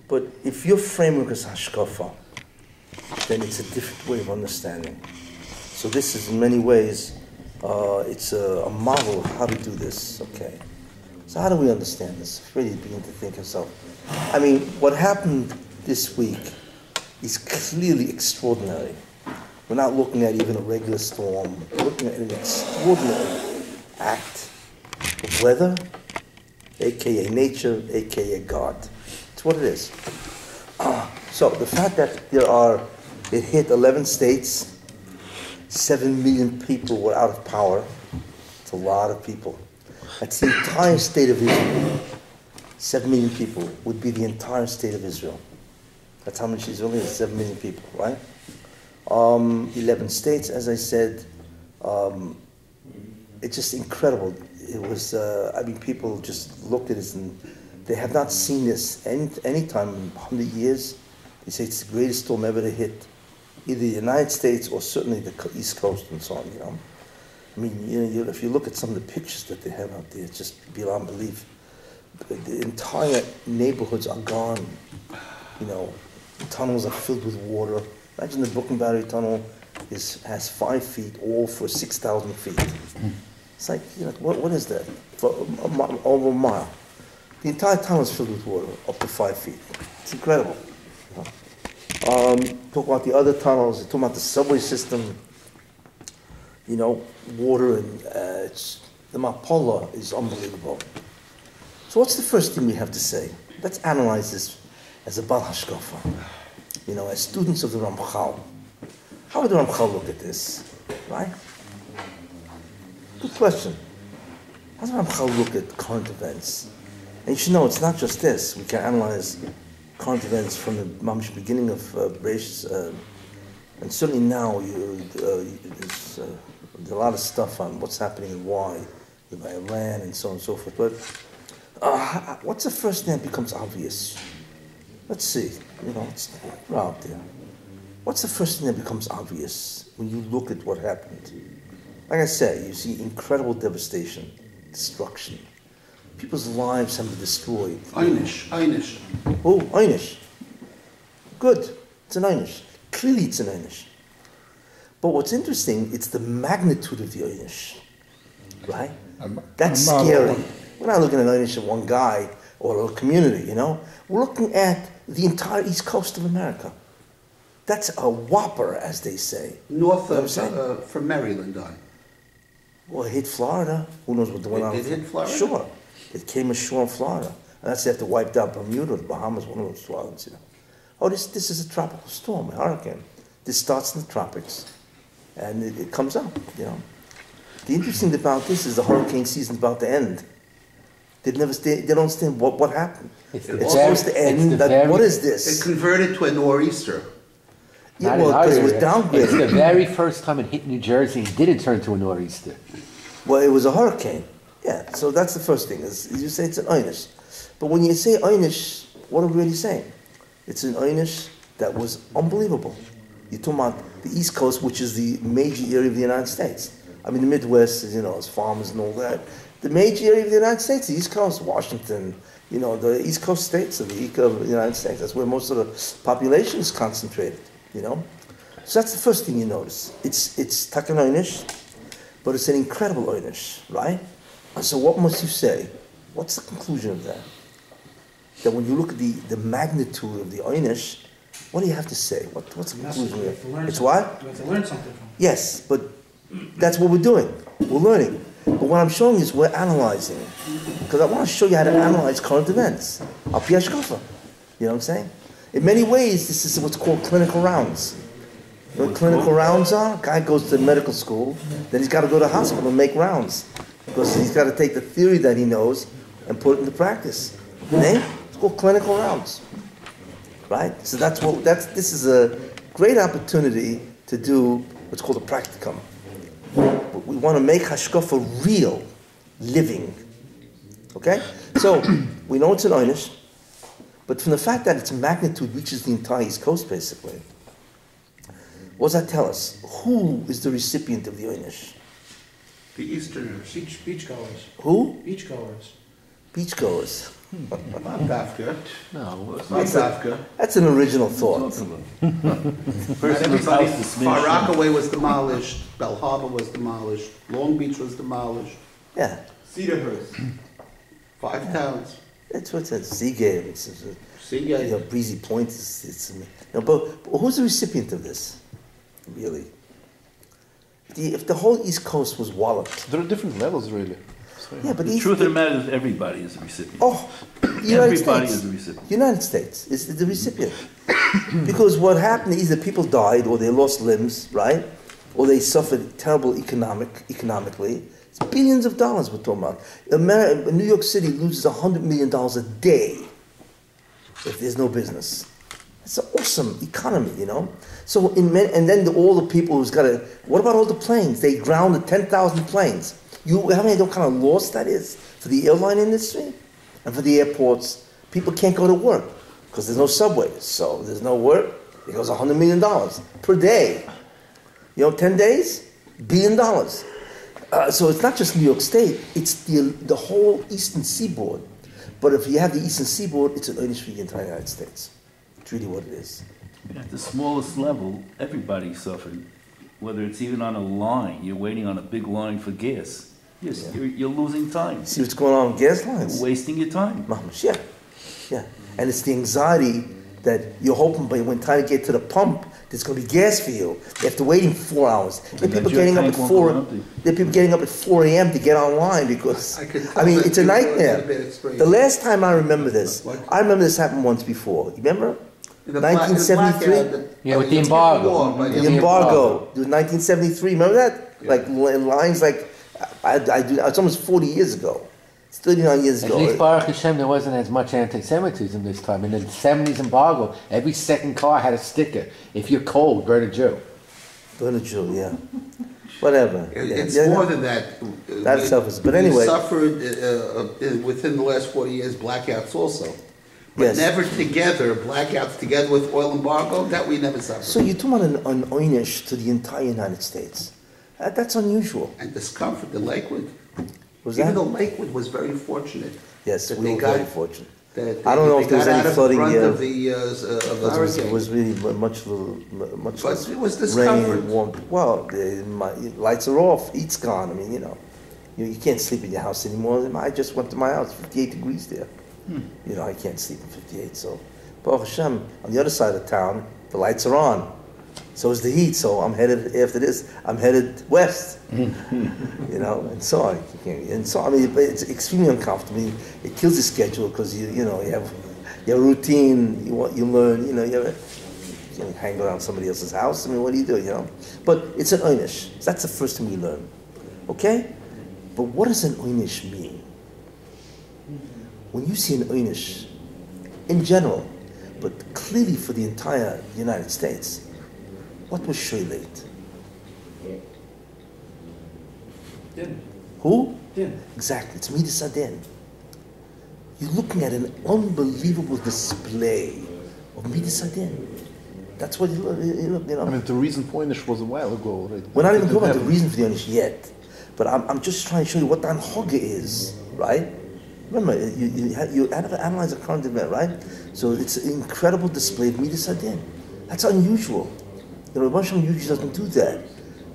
But if your framework is hashkafa, then it's a different way of understanding. So this is in many ways, it's a model of how to do this, okay? So how do we understand this? Really begin to think yourself. I mean, what happened this week is clearly extraordinary. We're not looking at even a regular storm. We're looking at an extraordinary act of weather, aka nature, aka God. It's what it is. So the fact that it hit 11 states, 7 million people were out of power. It's a lot of people. That's the entire state of Israel. 7 million people would be the entire state of Israel. That's how much Israel is, 7 million people, right? 11 states, as I said. It's just incredible. It was, people just looked at this and they have not seen this any time in 100 years. They say it's the greatest storm ever to hit either the United States or certainly the East Coast and so on, you know. I mean, if you look at some of the pictures that they have out there, it's just beyond belief. The entire neighborhoods are gone, you know. The tunnels are filled with water. Imagine the Brooklyn Battery Tunnel has 5 feet, all for 6,000 feet. It's like, you know, what is that? For over a mile. The entire tunnel is filled with water, up to 5 feet. It's incredible. Talk about the other tunnels, talk about the subway system, you know, water, and the Mapola is unbelievable. So what's the first thing we have to say? Let's analyze this as a Bal Hashkafa, you know, as students of the Ramchal. How would the Ramchal look at this, right? Good question. How does the Ramchal look at current events? And you should know, it's not just this. We can analyze current events from the beginning of Bereshit, and certainly now there's a lot of stuff on what's happening and why, with Iran and so on and so forth. But what's the first thing that becomes obvious? Let's see. You know, we're out there. What's the first thing that becomes obvious when you look at what happened? Like I said, you see incredible devastation, destruction. People's lives have been destroyed. Einish. Oh, Einish. Good. It's an Einish. Clearly it's an Einish. But what's interesting, it's the magnitude of the Einish. Right? That's scary. We're not looking at Einish of one guy or a community, you know? We're looking at the entire East Coast of America. That's a whopper, as they say. North of, from Maryland on. Well, it hit Florida. Who knows what went on? It hit Florida? Sure. It came ashore in Florida. And that's after wiped out Bermuda, the Bahamas, one of those islands, you know. Oh, this is a tropical storm, a hurricane. This starts in the tropics. And it comes up, you know. The interesting thing about this is the hurricane season's about to end. They don't understand what happened. It's supposed to end. What is this? It converted to a nor'easter. Yeah, well, because it was downgraded. It's the very first time it hit New Jersey and didn't turn to a nor'easter. Well, it was a hurricane. Yeah, so that's the first thing. Is you say it's an Einish. But when you say Einish, what are we really saying? It's an Einish that was unbelievable. You're talking about the East Coast, which is the major area of the United States. I mean, the Midwest is, you know, it's farmers and all that. The major area of the United States, the East Coast, Washington, you know, the East Coast states of the United States. That's where most of the population is concentrated, you know. So that's the first thing you notice. It's Takan Einish, but it's an incredible Einish, right? So what must you say? What's the conclusion of that? That when you look at the magnitude of the Einish, what do you have to say? What's the conclusion here? It's what? You have to learn something from it. Yes, but that's what we're doing. We're learning. But what I'm showing is we're analyzing. Because I want to show you how to analyze current events. Al pi hashkafa. You know what I'm saying? In many ways, this is what's called clinical rounds. You know what clinical rounds are? Guy goes to medical school, then he's got to go to the hospital and make rounds. Because he's got to take the theory that he knows and put it into practice. It's called clinical rounds. Right? So this is a great opportunity to do what's called a practicum. We want to make hashkafa real, living. Okay? So, we know it's an Einish, but from the fact that its magnitude reaches the entire East Coast, basically, what does that tell us? Who is the recipient of the Einish? The Easterners. Beachgoers. Who? Beachgoers. Beachgoers. Not Dafka. No, Not Dafka. That's an original thought. person whose house is Far smashed. Rockaway was demolished, Bell Harbor was demolished, Long Beach was demolished, Yeah, Cedarhurst. 5 towns. that's what it's Seagate. Seagate. Breezy Point but who's the recipient of this? Really? If the whole East Coast was walloped, There are different levels, really. So, yeah, but The truth of the matter is everybody is a recipient. oh, United Everybody States. is a recipient. United States is the recipient. Because what happened is that people died or they lost limbs, right? Or they suffered terrible economically. It's billions of dollars we're talking about. New York City loses $100 million a day if there's no business. It's an awesome economy, So and then all the people who's got to, what about all the planes? They grounded 10,000 planes. How many what kind of loss that is for the airline industry and for the airports? People can't go to work because there's no subways. So there's no work. It goes $100 million per day. 10 days, $1 billion. So it's not just New York State, it's the whole Eastern Seaboard. But if you have the Eastern Seaboard, it's an earnings for the entire United States. It's really what it is. At the smallest level, everybody suffered. Whether it's even on a line, you're waiting on a big line for gas. Yes, you're losing time. See what's going on with gas lines? You're wasting your time. Mamash, yeah. And it's the anxiety that you're hoping by when time to get to the pump, there's going to be gas for you. You have to wait 4 hours. There are people getting up at 4. There are people getting up at 4 a.m. to get online because it's a nightmare. The last time I remember this, I remember this happened once before. You remember? 1973. Yeah, with the embargo. The embargo. It was 1973. Remember that? Yeah. Like lines like it's almost 40 years ago. It's 39 years At ago. least Baruch Hashem, there wasn't as much anti-Semitism this time. In the 70s embargo, every second car had a sticker. If you're cold, burn a Jew. Burn a Jew, yeah. Whatever. It's Yeah, more than that. That itself is. But anyway. We suffered within the last 40 years blackouts also. But Yes. never together, blackouts together with oil embargo, that we never suffered. So you're talking about an oynish to the entire United States. That's unusual. And discomfort, the Lakewood. Was Even that? though Lakewood was very fortunate. Yes, that we they were got- very fortunate. That I don't know if there was any flooding here. here. Of the It was really much But less it was rain discomfort. and warm. Well, my lights are off, heat's gone. I mean, you can't sleep in your house anymore. I just went to my house, 58 degrees there. I can't sleep in 58. So, Baruch Hashem, on the other side of town, the lights are on. So is the heat. So I'm headed after this. I'm headed west. And so on. It's extremely uncomfortable. It kills the schedule because you have a routine. You learn. You hang around somebody else's house. What do you do? But it's an oynish. That's the first thing we learn. Okay. But what does an oynish mean? When you see an oynish, in general, but clearly for the entire United States, what was Shoilet? Din. Who? Din. Exactly, it's Midas Adin. You're looking at an unbelievable display of Midas Adin. That's what you look. I mean, the reason for Inish was a while ago already. We're not even It talking about the happened. reason for the Onish yet, but I'm just trying to show you what the Anhoga is, right? Remember, you analyze a current event, right? So it's an incredible display of Midas Adin. That's unusual. A bunch of usually doesn't do that.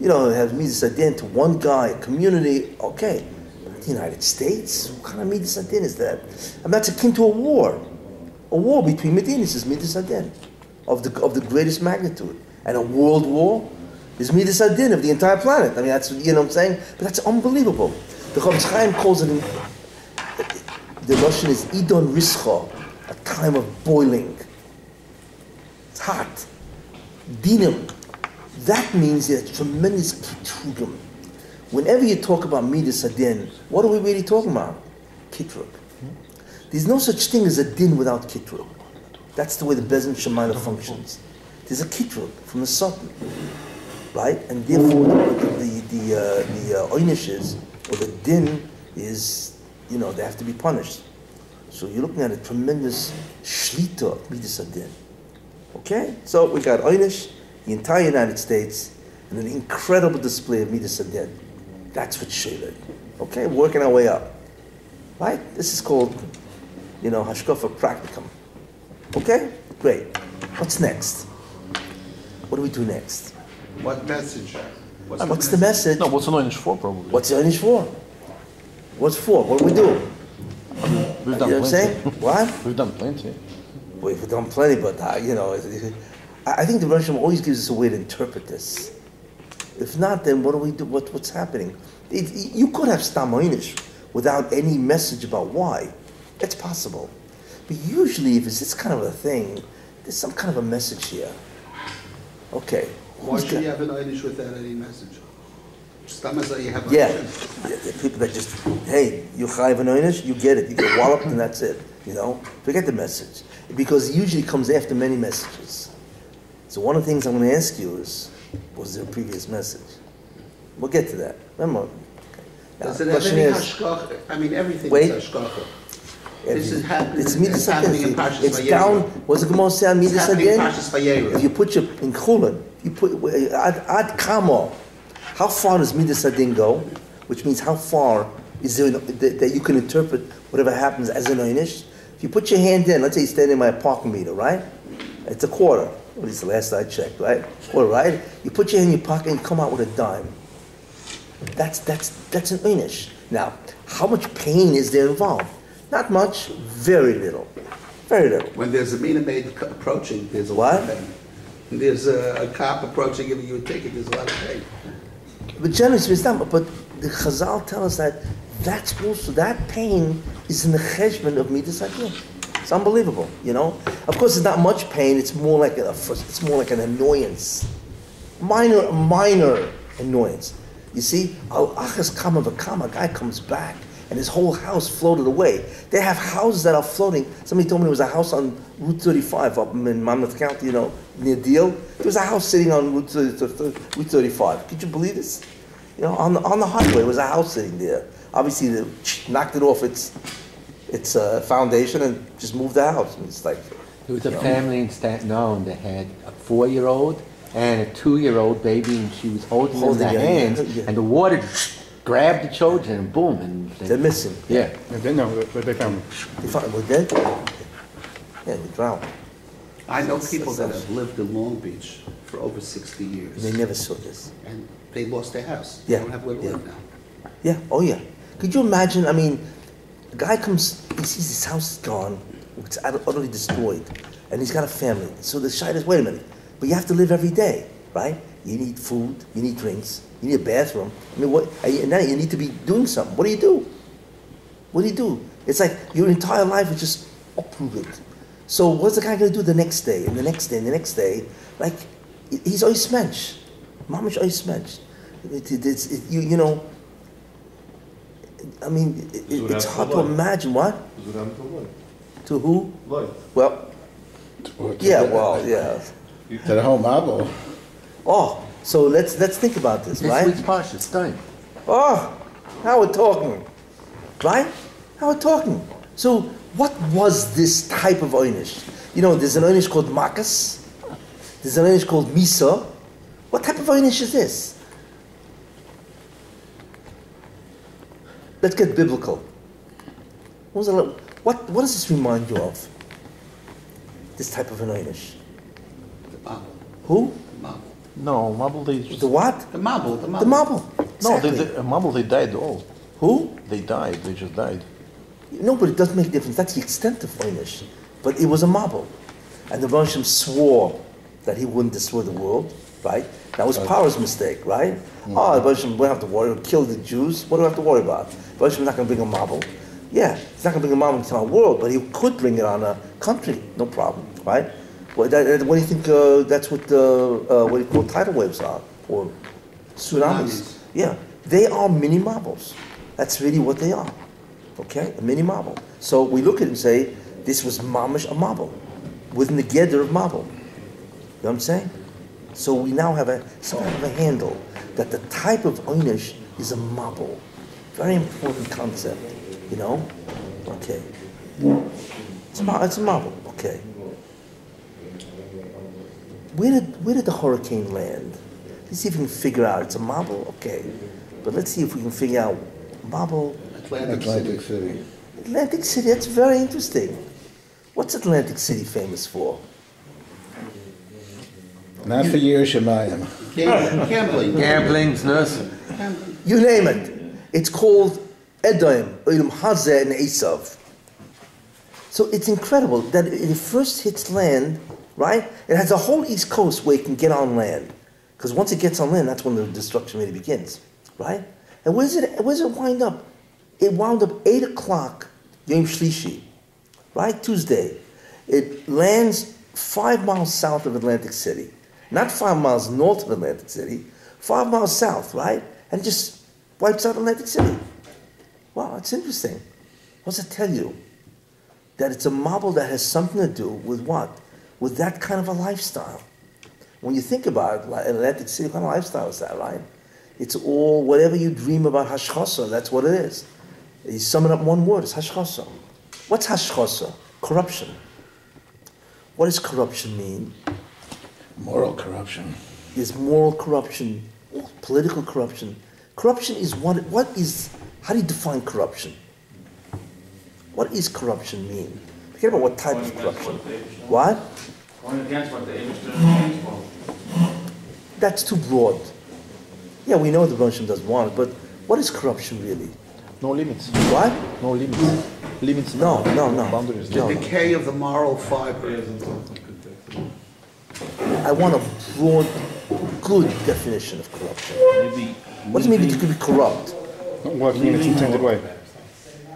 It has Midas Adin to one guy, a community, okay. But the United States, what kind of Midas Adin is that? And that's akin to a war. A war between Medinas is Midas Adin, of the greatest magnitude. And a world war is Midas Adin of the entire planet. I mean, that's, what I'm saying? But that's unbelievable. The Chavetz Chaim calls it, the Russian is Idon Rischa, a time of boiling. It's hot. Dinim. That means there's tremendous kitrugim. Whenever you talk about Midas Adin, what are we really talking about? Kitrug. There's no such thing as a din without kitrug. That's the way the Bezin Shemaina functions. There's a kitrug from the Satan, right? And therefore, the oynishes or the din is, they have to be punished. So you're looking at a tremendous shlita of Midas Adin. Okay? So we got oynish, the entire United States, and an incredible display of Midas Adin. That's what Shoilet. Okay? Working our way up. Right? This is called hashkafa practicum. Okay? Great. What's next? What do we do next? What message? What's the message? No, what's an oinish for, probably? What's the Einish for? What's for? What do we do? We've You done know what I'm saying? plenty. What? We've done plenty. We've done plenty, but I think the Rosh Hashanah always gives us a way to interpret this. If not, then what do we do? What's happening? You could have Stam Einish without any message about why. It's possible. But usually, if it's this kind of a thing, there's some kind of a message here. Okay. Why should you have an Einish without any message? Just you have Yeah, the people that just, hey, you chayiv an Einish, you get it. You get walloped and that's it. Forget the message. Because it usually comes after many messages. So one of the things I'm going to ask you is, was there a previous message? We'll get to that. Remember? Now, does it have any hashkacha? I mean, everything is hashkacha. This is happening. It's happening in Parshas It's Vayera. down. What's the Gemara say on Midas happening in again? Parshas Vayera. If you put your in Chulin, you put ad kamo. How far does Midas Adin go? Which means how far is there that you can interpret whatever happens as an Einish? If you put your hand in, let's say you're standing by a parking meter, right? It's a quarter. At least the last I checked, right? Quarter, right? You put your hand in your pocket and you come out with a dime. That's an Einish. Now, how much pain is there involved? Not much, very little. Very little. When there's a mina maid approaching, there's a What? lot of pain. When there's a cop approaching giving you a ticket, there's a lot of pain. But generally speaking, but the Chazal tell us that that pain is in the cheshbon of Midas Hadin. It's unbelievable, Of course, it's not much pain. It's more like an annoyance, minor annoyance. You see, al achas kama v'kama, a guy comes back and his whole house floated away. They have houses that are floating. Somebody told me there was a house on Route 35 up in Monmouth County, near Deal. There was a house sitting on Route 35. Could you believe this? On the highway, there was a house sitting there. Obviously, they knocked it off its foundation and just moved the house. And it's like There was a family in Staten Island that had a 4-year-old and a 2-year-old baby, and she was holding them in her hands, and the water grabbed the children, and boom, and they're missing. Yeah. And then where they found them. They found we're dead. Yeah, they drowned. I know people that have lived in Long Beach for over 60 years. And they never saw this. And they lost their house. Yeah. They don't have where to live now. Yeah. Oh yeah. Could you imagine? I mean, the guy comes, he sees his house is gone, it's utterly destroyed, and he's got a family. So the shite is, wait a minute, but you have to live every day, right? You need food, you need drinks, you need a bathroom. I mean, and now you need to be doing something. What do you do? What do you do? It's like your entire life is just uprooted. So what's the guy going to do the next day, and the next day, and the next day? Like, he's oismensch. Mamish oismensch. I mean, it's hard to imagine. What? To who? Well, yeah, To the home Abba. Oh, so let's think about this, This right? week's Parsha, it's done. Oh, now we're talking, right? Now we're talking. So, what was this type of einish? There's an einish called makas. There's an einish called misa. What type of einish is this? Let's get biblical. What does this remind you of? This type of an einish. The marble. Who? The marble. No, Mabel, they The what? The marble. The The marble. marble. No, Exactly. Mabel, they died all. Who? They died, they just died. No, but it doesn't make a difference. That's the extent of einish. But it was a marble. And the Rosh swore that he wouldn't destroy the world, right? That was Paro's mistake, right? Oh, the Rosh won't have to worry, he'll kill the Jews. What do we have to worry about? The Rosh not going to bring a marble. Yeah, he's not going to bring a marble into our world, but he could bring it on a country, no problem, right? What do you think, that's what what do you call tidal waves are? Or tsunamis. Yeah, they are mini marbles. That's really what they are. Okay, a mini marble. So we look at it and say, this was mamish a marble, within the gather of marble. You know what I'm saying? So we now have some kind of a handle that the type of einish is a marble. Very important concept, Okay. It's a marble, okay. Where did the hurricane land? Let's see if we can figure out. It's a marble, okay. But let's see if we can figure out marble. Atlantic City. Atlantic City, that's very interesting. What's Atlantic City famous for? Not for you, Shemayim. Gambling. Gambling's nursing. You name it. It's called Edom, Olam Hazeh, and Esav. So it's incredible that it first hits land, right? It has a whole east coast where it can get on land. Because once it gets on land, that's when the destruction really begins, right? And where does it wind up? It wound up 8 o'clock, Yom Shlishi, right? Tuesday. It lands 5 miles south of Atlantic City. Not 5 miles north of Atlantic City, 5 miles south, right? And just wipes out Atlantic City. Wow, it's interesting. What does it tell you? That it's a marble that has something to do with what? With that kind of a lifestyle. When you think about it, like Atlantic City, what kind of lifestyle is that, right? It's all, whatever you dream about hashchasa, that's what it is. You sum it up in one word, it's hashchasa. What's hashchasa? Corruption. What does corruption mean? Moral corruption. Is moral corruption, political corruption. Corruption is what is, how do you define corruption? What is corruption mean? Forget about what type of corruption. What? Going against what the English want. That's too broad. Yeah, we know the Russian doesn't want it, but what is corruption really? No limits. What? No limits. Limits. No. Boundaries. The decay of the moral fiber. I want a broad, good definition of corruption. Maybe What does it mean it could be corrupt? Not working in its intended way.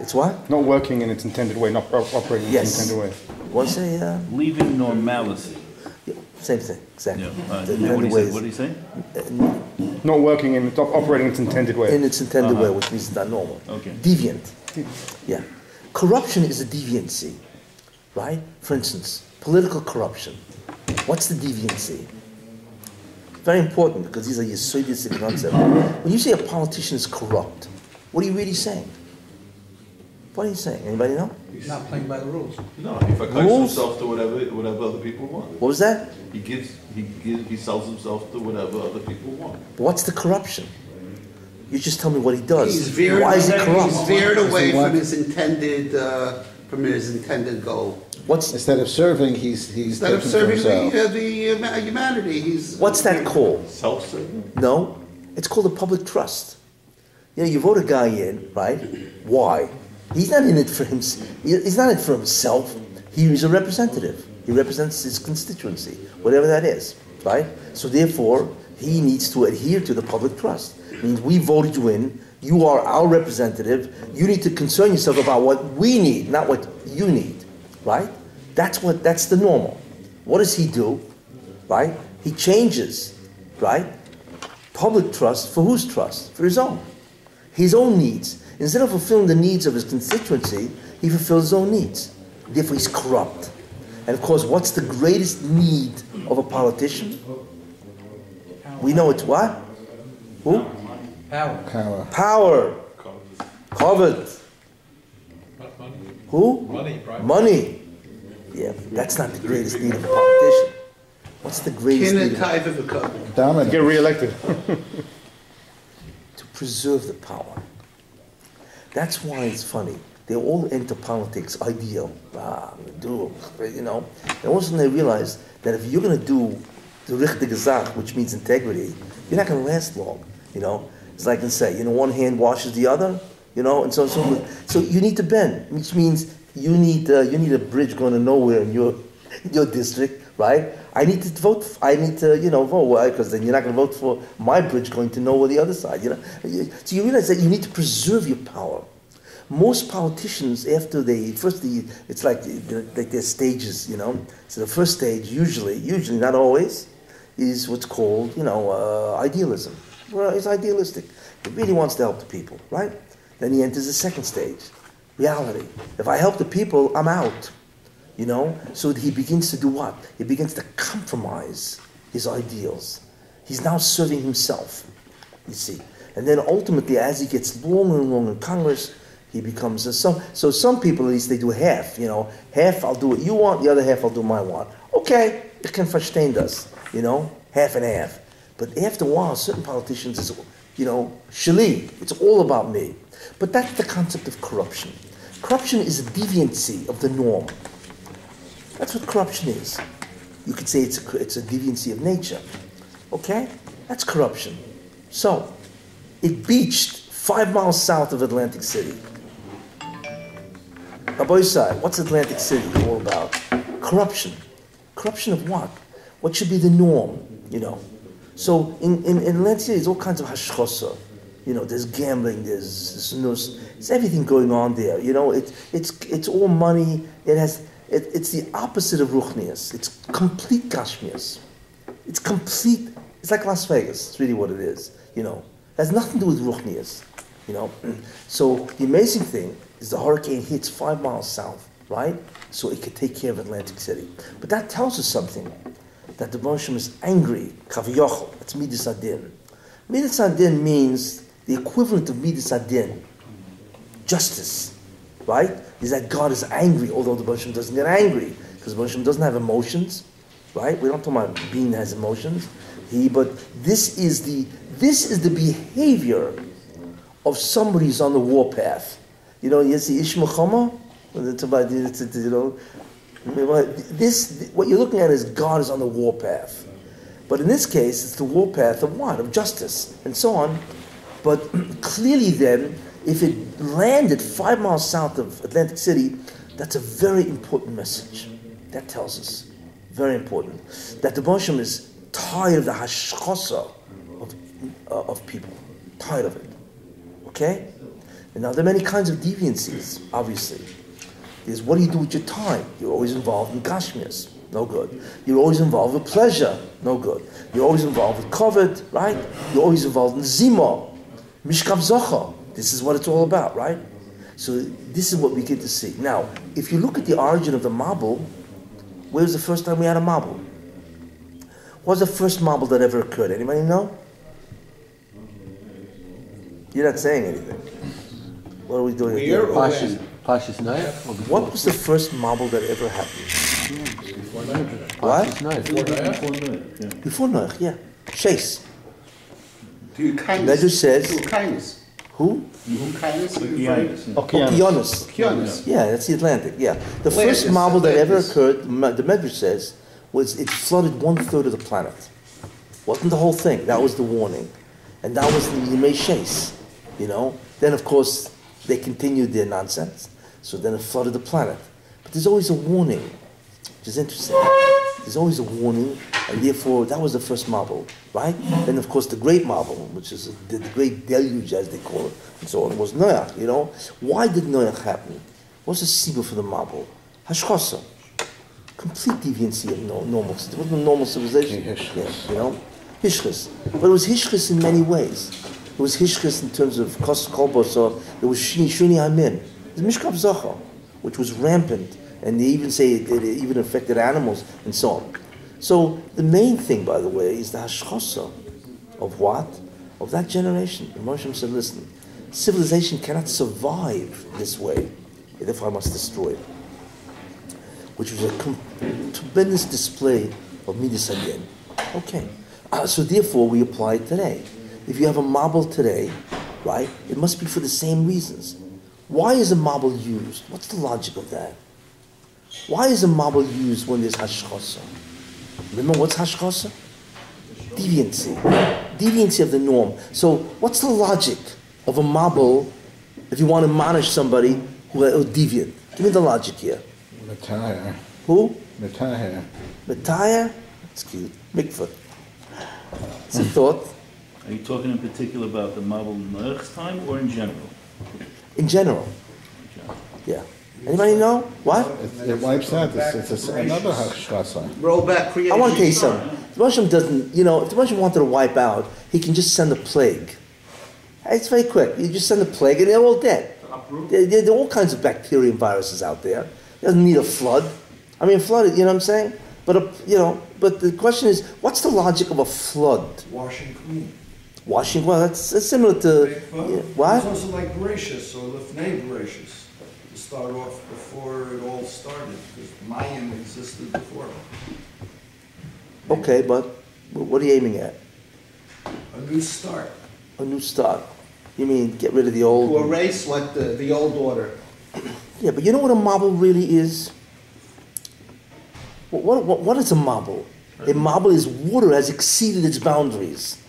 It's what? Not working in its intended way. Not operating in its Yes. intended way. What did you say? leaving normalcy. Yeah, same thing, exactly. Yeah. The- What the do you ways- say? What do you say? Not working in operating in its intended way. In its intended way, which means it's not normal. Okay. Deviant. Yeah. Corruption is a deviancy, right? For instance, political corruption. What's the deviancy? Very important because these are your Soviet concepts. When you say a politician is corrupt, what are you really saying? What are you saying? Anybody know? He's not playing by the rules. No, he fucks Rules? himself to whatever other people want. What was that? He sells himself to whatever other people want. What's the corruption? You just tell me what he does. He's veered, Why is he corrupt? he's veered away What? from his intended goal. What's Instead of serving, he's Instead of taking for serving himself. the humanity, he's... what's that called? Self-serving. No, it's called a public trust. You know, you vote a guy in, right? Why? He's not in it for himself. He's not in it for himself. He is a representative. He represents his constituency, whatever that is, right? So therefore, he needs to adhere to the public trust. It means we voted you in. You are our representative. You need to concern yourself about what we need, not what you need, right? That's the normal. What does he do, right? He changes, right? Public trust for whose trust? For his own needs. Instead of fulfilling the needs of his constituency, he fulfills his own needs. Therefore, he's corrupt. And of course, what's the greatest need of a politician? We know it's what? Who? Power. Power. Covered. Not money. Who? Money, right? Money. Yeah, that's not the greatest need of a politician. What's the greatest need? Dominant. Get re-elected. To preserve the power. That's why it's funny. They all enter politics ideal. You know. And all of a sudden they realize that if you're going to do the richtige Sache, which means integrity, you're not going to last long. You know. It's like I can say, one hand washes the other. And so you need to bend, which means you need a bridge going to nowhere in your district, right? I need to vote. Vote. Why? Because then you're not going to vote for my bridge going to nowhere the other side. So you realize that you need to preserve your power. Most politicians, after it's like there's stages. So the first stage, usually not always, is what's called idealism. Well, he's idealistic. He really wants to help the people, right? Then he enters the second stage, reality. If I help the people, I'm out. So he begins to do what? He begins to compromise his ideals. He's now serving himself, you see. And then ultimately, as he gets longer and longer in Congress, he becomes so some people, at least, they do half. Half I'll do what you want, the other half I'll do my want. Okay, ich kann verstehen das, half and half. But after a while, certain politicians is, shali, it's all about me. But that's the concept of corruption. Corruption is a deviancy of the norm. That's what corruption is. You could say it's a deviancy of nature. Okay? That's corruption. So, it beached 5 miles south of Atlantic City. Aboisai, what's Atlantic City all about? Corruption. Corruption of what? What should be the norm, you know? So in Atlantic City, there's all kinds of hashchosa. You know, there's gambling, there's everything going on there. You know, it's all money. It's the opposite of ruchnias. It's complete gashmias. It's complete. It's like Las Vegas. It's really what it is. You know, it has nothing to do with ruchnias. You know, so the amazing thing is the hurricane hits 5 miles south, right? So it could take care of Atlantic City. But that tells us something, that the Moshe is angry, kaviyochel. That's midas adin. Midas adin means the equivalent of midas adin, justice, right? Is that God is angry, although the Moshe doesn't get angry, because Moshe doesn't have emotions, right? We don't talk about being that has emotions. But this is the behavior of somebody who's on the warpath. You know, you see Ishmael Chama, you know, what you're looking at is God is on the warpath. But in this case, it's the warpath of what? Of justice, and so on. But clearly then, if it landed 5 miles south of Atlantic City, that's a very important message. That tells us, very important, that the Moshe is tired of the hashchosa of people, tired of it. Okay? And now there are many kinds of deviancies, obviously. There's what do you do with your time? You're always involved in gashmias, no good. You're always involved with pleasure, no good. You're always involved with kavod, right? You're always involved in zima, mishkav zocha. This is what it's all about, right? So this is what we get to see. Now, if you look at the origin of the mabul, where was the first time we had a mabul? What was the first mabul that ever occurred? Anybody know? You're not saying anything. What are we doing? Pashas knife? What was the first mabul that ever happened? What? Before Noach, yeah. Shais. Medrash says. Who? Okeanos. Yeah, that's the Atlantic. Yeah. The first mabul that ever occurred, the Medrash says, was it flooded 1/3 of the planet. Wasn't the whole thing. That was the warning. And that was the Yimei Shais. You know? Then, of course, they continued their nonsense. So then it flooded the planet. But there's always a warning, which is interesting. There's always a warning, and therefore that was the first mabul, right? Then, of course, the great mabul, which is the great deluge, as they call it, and so on, was Noach, you know? Why did Noach happen? What's the siba for the mabul? Hashchosa. Complete deviancy of normal. It wasn't a normal civilization. Yeah, you know? Hishchis. But it was hishchis in many ways. It was hishchis in terms of kos kolbos, or it was shuni hamin. It was mishkav zacha, which was rampant. And they even say it even affected animals and so on. So the main thing, by the way, is the hashchosa of what? Of that generation. And Moshe said, listen, civilization cannot survive this way. Therefore I must destroy it. Which was a tremendous display of midas hadin. Okay. So therefore we apply it today. If you have a mabul today, right, it must be for the same reasons. Why is a mabul used? What's the logic of that? Why is a mabul used when there's hashchosa? Remember what's hashchosa? Deviancy. Deviancy of the norm. So what's the logic of a mabul if you want to admonish somebody who is deviant? Give me the logic here. Mataya. Who? Mataya. Mataya? That's cute. Mikvah. It's a thought. Are you talking in particular about the mabul Noach's time or in general? In general. Yeah. Anybody know? What? It wipes out this. It's another hashchasa. Roll back creation. I want to tell you something. The Moshe doesn't, if the Moshe wanted to wipe out, he can just send a plague. It's very quick. You just send a plague and they're all dead. There are all kinds of bacteria and viruses out there. It doesn't need a flood. I mean, a flood, you know what I'm saying? But, but the question is, what's the logic of a flood? Washing clean. Washing, well, that's similar to, what? It's also like gracious or lifnei gracious. To start off before it all started, because Mayim existed before. Okay, but what are you aiming at? A new start. A new start. You mean get rid of the old? To erase what the old order. Yeah, but you know what a marble really is? What is a marble? A marble is water has exceeded its boundaries.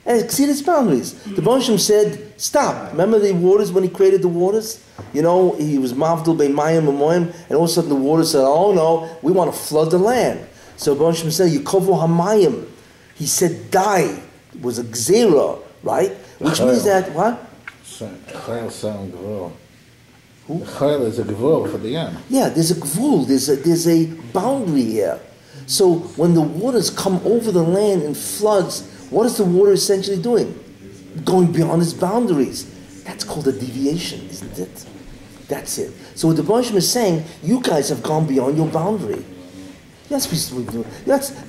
Has exceeded its boundaries. The Baruch Shem said, stop. Remember the waters when he created the waters? You know, he was mavdil by mayim and moyim, and all of a sudden the water said, oh no, we want to flood the land. So Baruch Shem said, Yikovu hamayim. He said, die. It was a gzera, right? Which means that, what? Chayil sound gvul. Who? Chayil is a gvul for the yam. Yeah, there's a gvul, there's a boundary here. So when the waters come over the land and floods, what is the water essentially doing? Going beyond its boundaries. That's called a deviation, isn't it? That's it. So what the Baruch Shem is saying, you guys have gone beyond your boundary. That's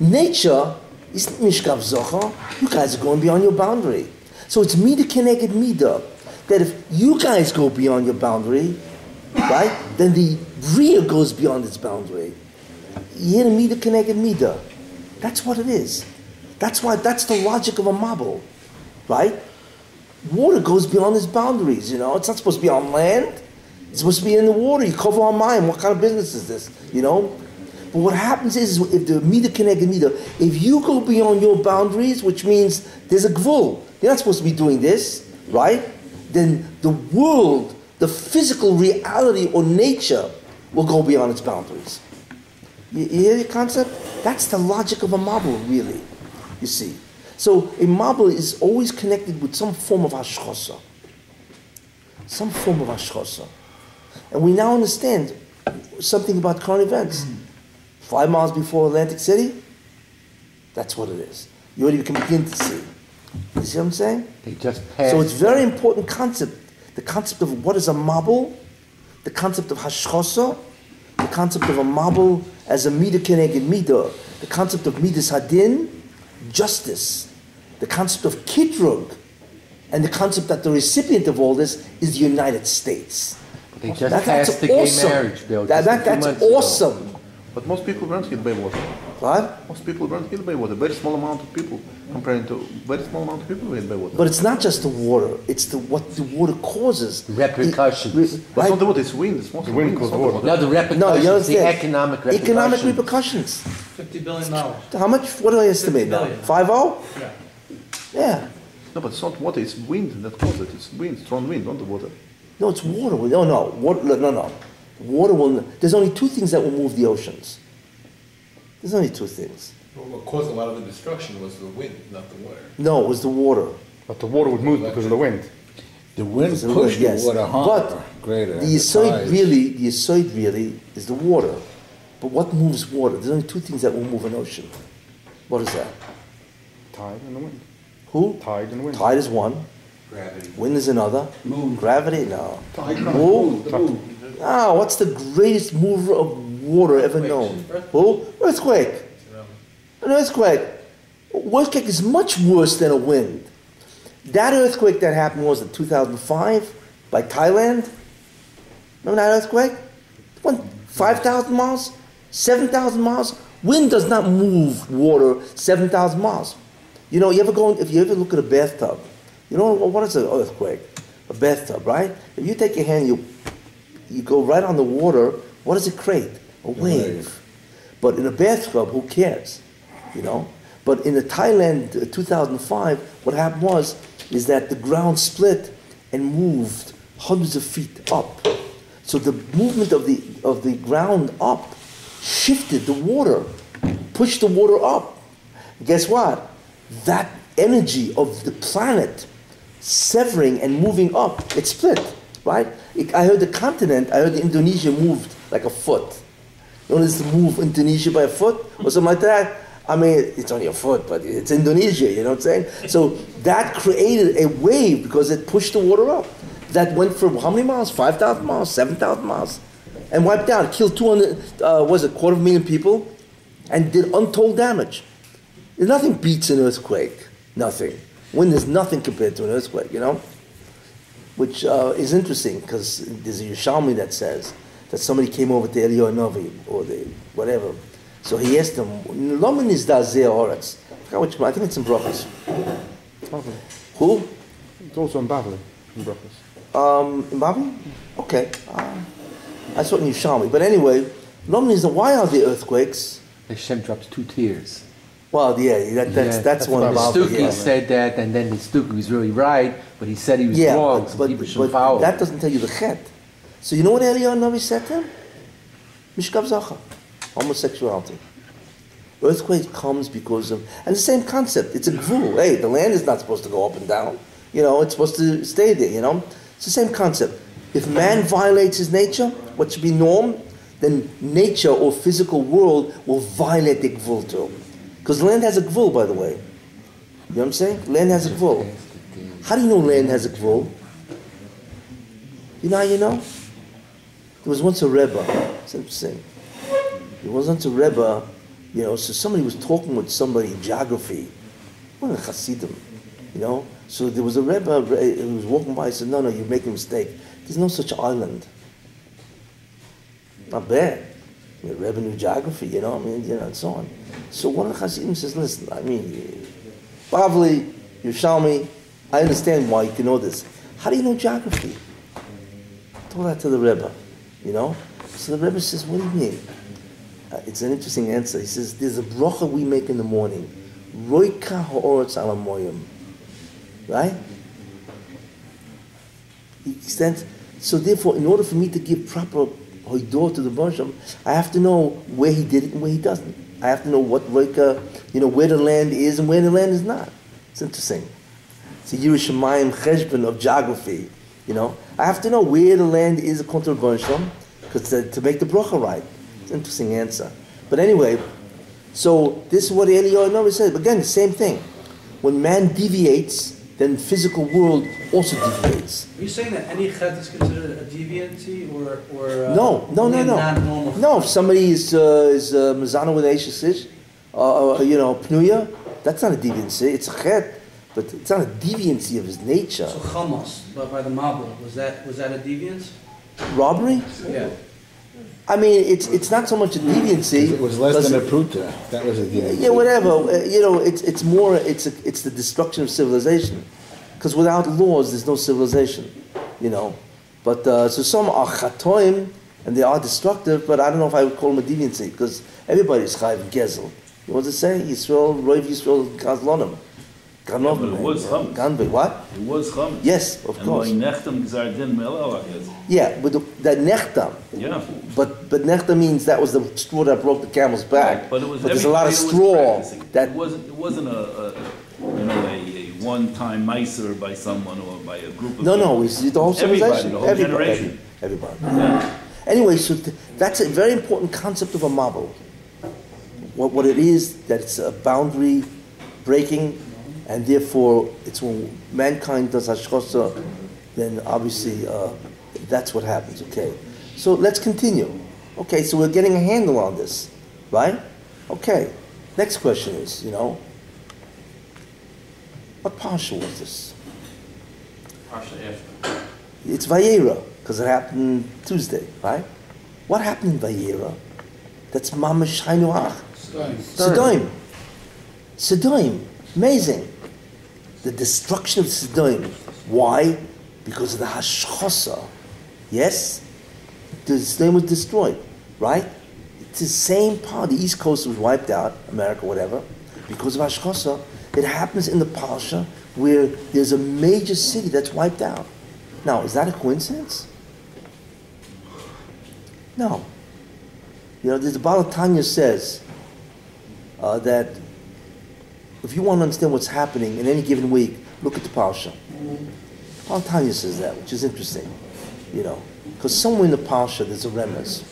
nature. Isn't mishkav zocha? You guys are going beyond your boundary. So it's mida keneged mida. That if you guys go beyond your boundary, right, then the rear goes beyond its boundary. You hear the mida keneged mida. That's what it is. That's the logic of a marble, right? Water goes beyond its boundaries, you know. It's not supposed to be on land. It's supposed to be in the water. You cover on mine. What kind of business is this, you know? But what happens is if the mida keneged mida, if you go beyond your boundaries, which means there's a gvul, you're not supposed to be doing this, right? Then the world, the physical reality or nature will go beyond its boundaries. You hear the concept? That's the logic of a marble, really, you see. So a marble is always connected with some form of hashchosa. Some form of hashchosa. And we now understand something about current events. 5 miles before Atlantic City, that's what it is. You already can begin to see. You see what I'm saying? They just passed. So it's a very important concept. The concept of what is a marble, the concept of hashchosa, the concept of a marble as a mida keneged mida, the concept of midas hadin, justice, the concept of kitrug, and the concept that the recipient of all this is the United States. They just passed the gay marriage bill. That's awesome. But most people weren't hit by water. What? Most people weren't hit by water. Very small amount of people, compared to very small amount of people were hit by water. But it's not just the water; it's what the water causes. Repercussions. It's not the water; it's wind. It's mostly The wind causes water. No, the repercussions. No, the economic repercussions. Economic repercussions. $50 billion. How much? What do I estimate now? 50 5-0? Yeah. Yeah. No, but it's not water. It's wind that causes it. It's wind, strong wind, not the water. No, it's water. No. Water will. There's only two things that will move the oceans. There's only two things. Well, what caused a lot of the destruction was the wind, not the water. No, it was the water. But the water would move because of the wind. The wind Because of the pushed wind, yes. the water harder, But greater. The yisoid really is the water. But what moves water? There's only two things that will move an ocean. What is that? Tide and the wind. Who? Tide and wind. Tide is one. Gravity. Wind is another. Moon. Gravity? No. Tide Who? the moon. Ah, what's the greatest mover of water ever known? Who? Earthquake. An earthquake. Earthquake is much worse than a wind. That earthquake that happened was in 2005 by Thailand. Remember that earthquake? Went 5,000 miles, 7,000 miles. Wind does not move water 7,000 miles. You know, if you ever look at a bathtub, you know what is an earthquake? A bathtub, right? If you take your hand, you go right on the water. What does it create? A wave. But in a bathtub, who cares? You know. But in the Thailand 2005, what happened is that the ground split and moved hundreds of feet up. So the movement of the ground up shifted the water, pushed the water up. Guess what? That energy of the planet severing and moving up, it split, right? I heard Indonesia moved like a foot. You want us to move Indonesia by a foot or something like that? I mean, it's only a foot, but it's Indonesia, you know what I'm saying? So that created a wave because it pushed the water up. That went from how many miles? 5,000 miles, 7,000 miles. And wiped out, killed 250,000 people, and did untold damage. Nothing beats an earthquake. Nothing. Wind is nothing compared to an earthquake, you know? Which is interesting, because there's a Yerushalmi that says that somebody came over to Eliyahu Novi, or whatever. So he asked him, Lomin is da zeh haaretz. I think it's in Brachos. Who? It's also in Bavli, in Brachos. In Bavli? Okay. I saw it in Yerushalmi. But anyway, normally is why are there earthquakes? Hashem drops 2 tears. Well, that's one of the Stuki said that, and then the Stuki was really right, but he said he was wrong, so people should follow. That doesn't tell you the chet. So you know what Eliyahu Navi said to him? Mishkav Zacha, homosexuality. Earthquake comes because of, and the same concept. It's a gvul. Hey, the land is not supposed to go up and down. It's supposed to stay there. It's the same concept. If man violates his nature, what should be norm, then nature or physical world will violate the gvul too. Because land has a gvul, by the way. You know what I'm saying? Land has a gvul. How do you know land has a gvul? You know how you know? There was once a Rebbe. It's interesting. There was once a Rebbe, so somebody was talking with somebody in geography. One of the Hasidim, So there was a Rebbe who was walking by and said, no, you're making a mistake. There's no such island. Not bad. Rebbe knew geography, and so on. So one of the Hasidim says, listen, Bavli, Yerushalmi, I understand why you can know this. How do you know geography? Told that to the Rebbe, So the Rebbe says, what do you mean? It's an interesting answer. He says, there's a bracha we make in the morning. Roika ha'oretz ala moyim. Right? So therefore, in order for me to give proper hoidor to the Baruch, I have to know where he did it and where he doesn't. I have to know what roika, where the land is and where the land is not. It's interesting. It's a Yerushalayim cheshbon of geography. I have to know where the land is according to the Baruch, because to make the bracha right. It's an interesting answer. But anyway, so this is what Eliyahu Navi said. But again, the same thing. When man deviates, then the physical world also deviates. Are you saying that any chet is considered a deviancy or no. non-normal? No, if somebody is mezana with Eishesish, pnuya, that's not a deviancy. It's a chet, but it's not a deviancy of his nature. So chamas, by the Mabul, was that a deviance? Robbery? Yeah. I mean, it's not so much a deviancy. It was less than a pruta. That was a deviancy. Yeah, whatever. It's more. It's the destruction of civilization. Because without laws, there's no civilization. But so some are chatoim and they are destructive. But I don't know if I would call them a deviancy because everybody's chayv and gezel. You know what to say? Yisrael, Roiv Yisrael, Gazlonim. Yeah, but it was chametz. What? It was chametz. Yes, of course. Yeah, but that nechtam. Yeah. But nechtam means that was the straw that broke the camel's back. Right, but it was. But there's a lot of straw that it wasn't a one-time meiser by someone or by a group of No, it's the whole civilization. The whole generation. Everybody. Yeah. Anyway, so that's a very important concept of a mabul. What it is, that it's a boundary breaking, and therefore it's when mankind does hashchosa, then obviously that's what happens, okay? So let's continue. Okay, so we're getting a handle on this, right? Okay, next question is, what parsha was this? Parsha after. It's Vayera, because it happened Tuesday, right? What happened in Vayera? That's Mamash Hainuach. Sodom. Amazing. The destruction of Sodom. Why? Because of the hashchosa. Yes? The Sodom was destroyed, right? It's the same part. The East Coast was wiped out, America, whatever, because of hashchosa. It happens in the Parsha where there's a major city that's wiped out. Now, is that a coincidence? No. The Baal Tanya says that if you want to understand what's happening in any given week, look at the Parsha. Baal Tanya says that, which is interesting, because somewhere in the Parsha there's a remez,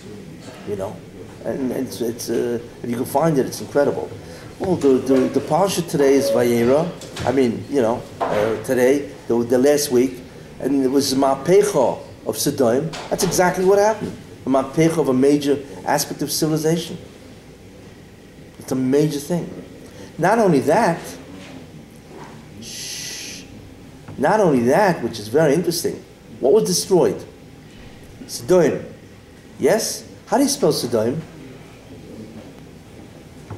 and it's if you can find it, it's incredible. Well, the Parsha today is Vayera. I mean, today, the last week, and it was Ma'pecha of Sodom. That's exactly what happened. A Ma'pecha of a major aspect of civilization. It's a major thing. Not only that, which is very interesting, what was destroyed? Sodom. Yes? How do you spell Sodom?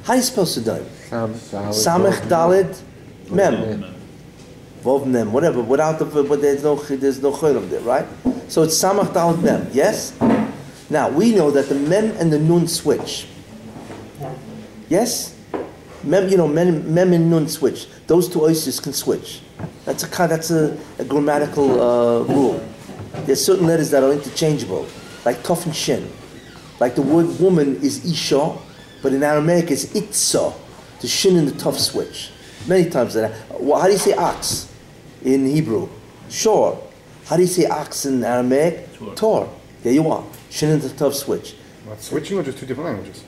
How do you spell Sodom? Samech Daled Mem. Vov Mem, whatever. Without but there's no cholim there, right? So it's Samech Daled Mem. Yes. Now, we know that the mem and the nun switch. Yes? Mem and nun switch. Those two oases can switch. That's a grammatical rule. There's certain letters that are interchangeable, like tov and shin. Like the word woman is isha, but in Aramaic it's itza. The shin and the tov switch. Many times. How do you say ox in Hebrew? Shor. How do you say ox in Aramaic? Tor. There you are. Shin and the tov switch. What, switching or just two different languages?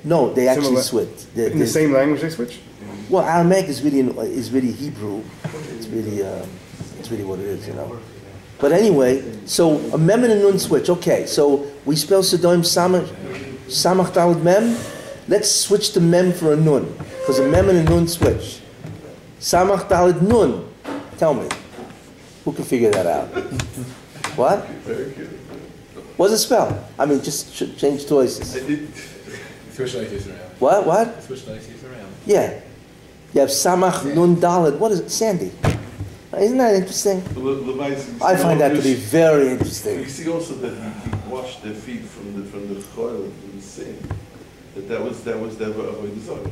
No, they actually switch. In the same language they switch? Well, Aramaic is really Hebrew. It's really what it is, you know. But anyway, so a mem and a nun switch. Okay, so we spell Sodom samach daled mem. Let's switch the mem for a nun, because a mem and a nun switch. Samach daled nun. Tell me, who can figure that out? What? What's the spell? I mean, just change choices. Switch niceties around. What? Switch niceties around. Yeah. You have samach nun daled. What is it? Sandy. Isn't that interesting? I find that to be very interesting. You see also that he washed their feet from the choil, from the sin. That was the avodah zarah.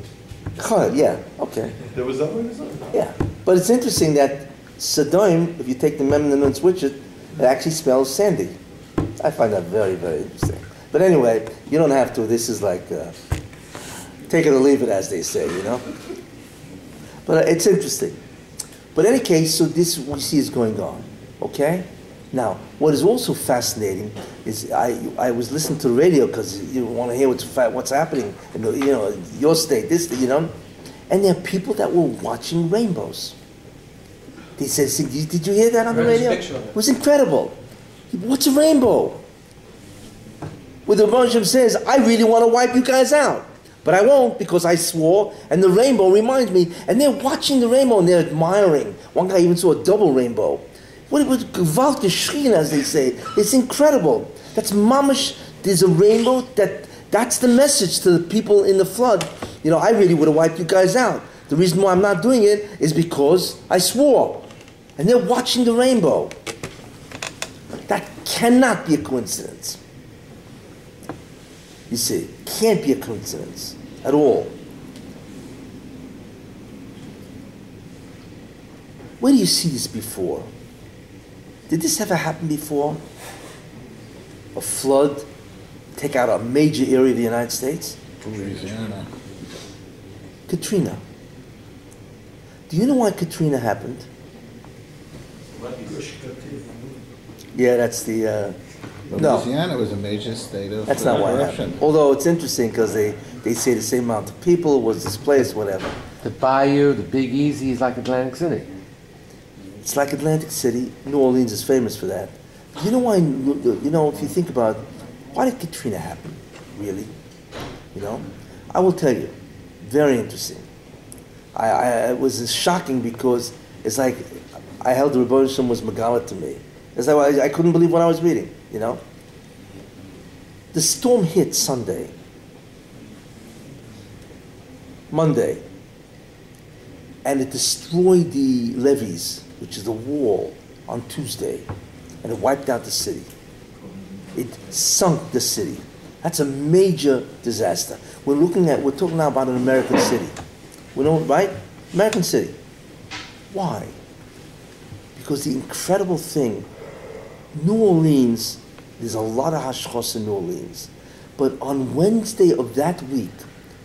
Choil, yeah, okay. There was avodah zarah. Yeah, but it's interesting that Sodom, if you take the mem and the nun switch it, it actually spells sandy. I find that very, very interesting. But anyway, you don't have to. This is like, take it or leave it, as they say, you know. But it's interesting. But in any case, so this we see is going on, okay? Now, what is also fascinating is I was listening to the radio because you want to hear what's happening in your state, and there are people that were watching rainbows. They said, "Did you hear that on the radio? It was incredible. What's a rainbow?" Where the Rebbe says, "I really want to wipe you guys out. But I won't because I swore, and the rainbow reminds me." And they're watching the rainbow and they're admiring. One guy even saw a double rainbow. What was gewalt geschrien, as they say. It's incredible. That's mamash. There's a rainbow. That's the message to the people in the flood. I really would have wiped you guys out. The reason why I'm not doing it is because I swore. And they're watching the rainbow. That cannot be a coincidence. You see, can't be a coincidence at all. Where do you see this before? Did this ever happen before? A flood take out a major area of the United States? Louisiana. Katrina. Do you know why Katrina happened? Yeah, that's the... Louisiana was a major state of that's not why it happened. Although it's interesting because they say the same amount of people was displaced, whatever. The Bayou, the Big Easy is like Atlantic City. It's like Atlantic City. New Orleans is famous for that. Do you know why? If you think about why did Katrina happen, really? I will tell you. Very interesting. It was shocking because it's like I held the Rebbe Shem was Megala to me. It's like I couldn't believe what I was reading. The storm hit Monday, and it destroyed the levees, which is the wall, on Tuesday, and it wiped out the city. It sunk the city. That's a major disaster. We're talking now about an American city. Right? American city. Why? Because the incredible thing, New Orleans, there's a lot of hashchos in New Orleans. But on Wednesday of that week,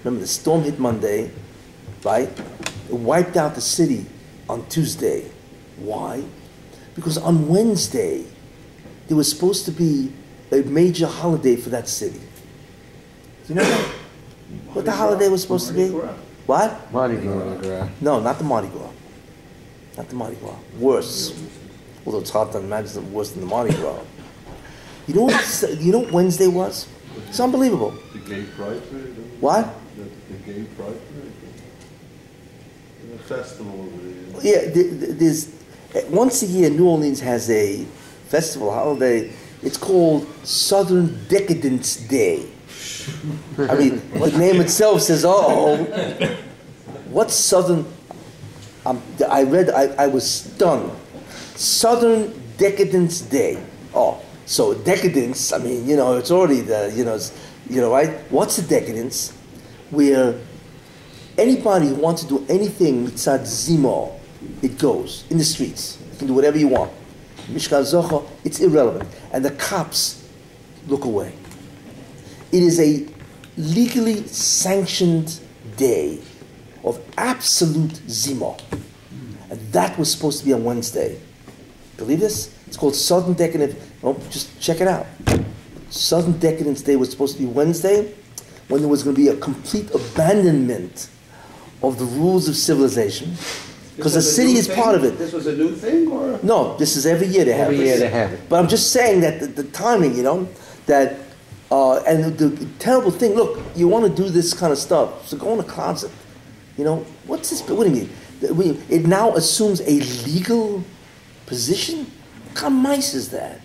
remember the storm hit Monday, right? It wiped out the city on Tuesday. Why? Because on Wednesday, there was supposed to be a major holiday for that city. Do you know that? What the holiday was supposed to be? What? Mardi Gras. No, not the Mardi Gras. Not the Mardi Gras. Worse. Although it's hard to imagine it worse than the Mardi Gras. You know what Wednesday was? It's unbelievable. The gay pride parade? What? The gay pride parade? The festival. Yeah, there's once a year New Orleans has a festival holiday. It's called Southern Decadence Day. I mean, the name itself says, what's Southern? I was stunned. Southern Decadence Day. Oh, So decadence, I mean, it's already right? What's the decadence? Where anybody who wants to do anything mitzad zimo, it goes in the streets. You can do whatever you want. Mishkan Zocha, it's irrelevant. And the cops look away. It is a legally sanctioned day of absolute zimo. And that was supposed to be on Wednesday. Believe this? It's called Southern Decadence. Oh, just check it out. Southern Decadence Day was supposed to be Wednesday, when there was going to be a complete abandonment of the rules of civilization. Because the city is part of it. This was a new thing, or? No, this is every year they have it. Every year they have it. But I'm just saying that the timing, that, and the terrible thing, look, you want to do this kind of stuff, so go in a closet. What's this? What do you mean? It now assumes a legal position? What kind of mice is that?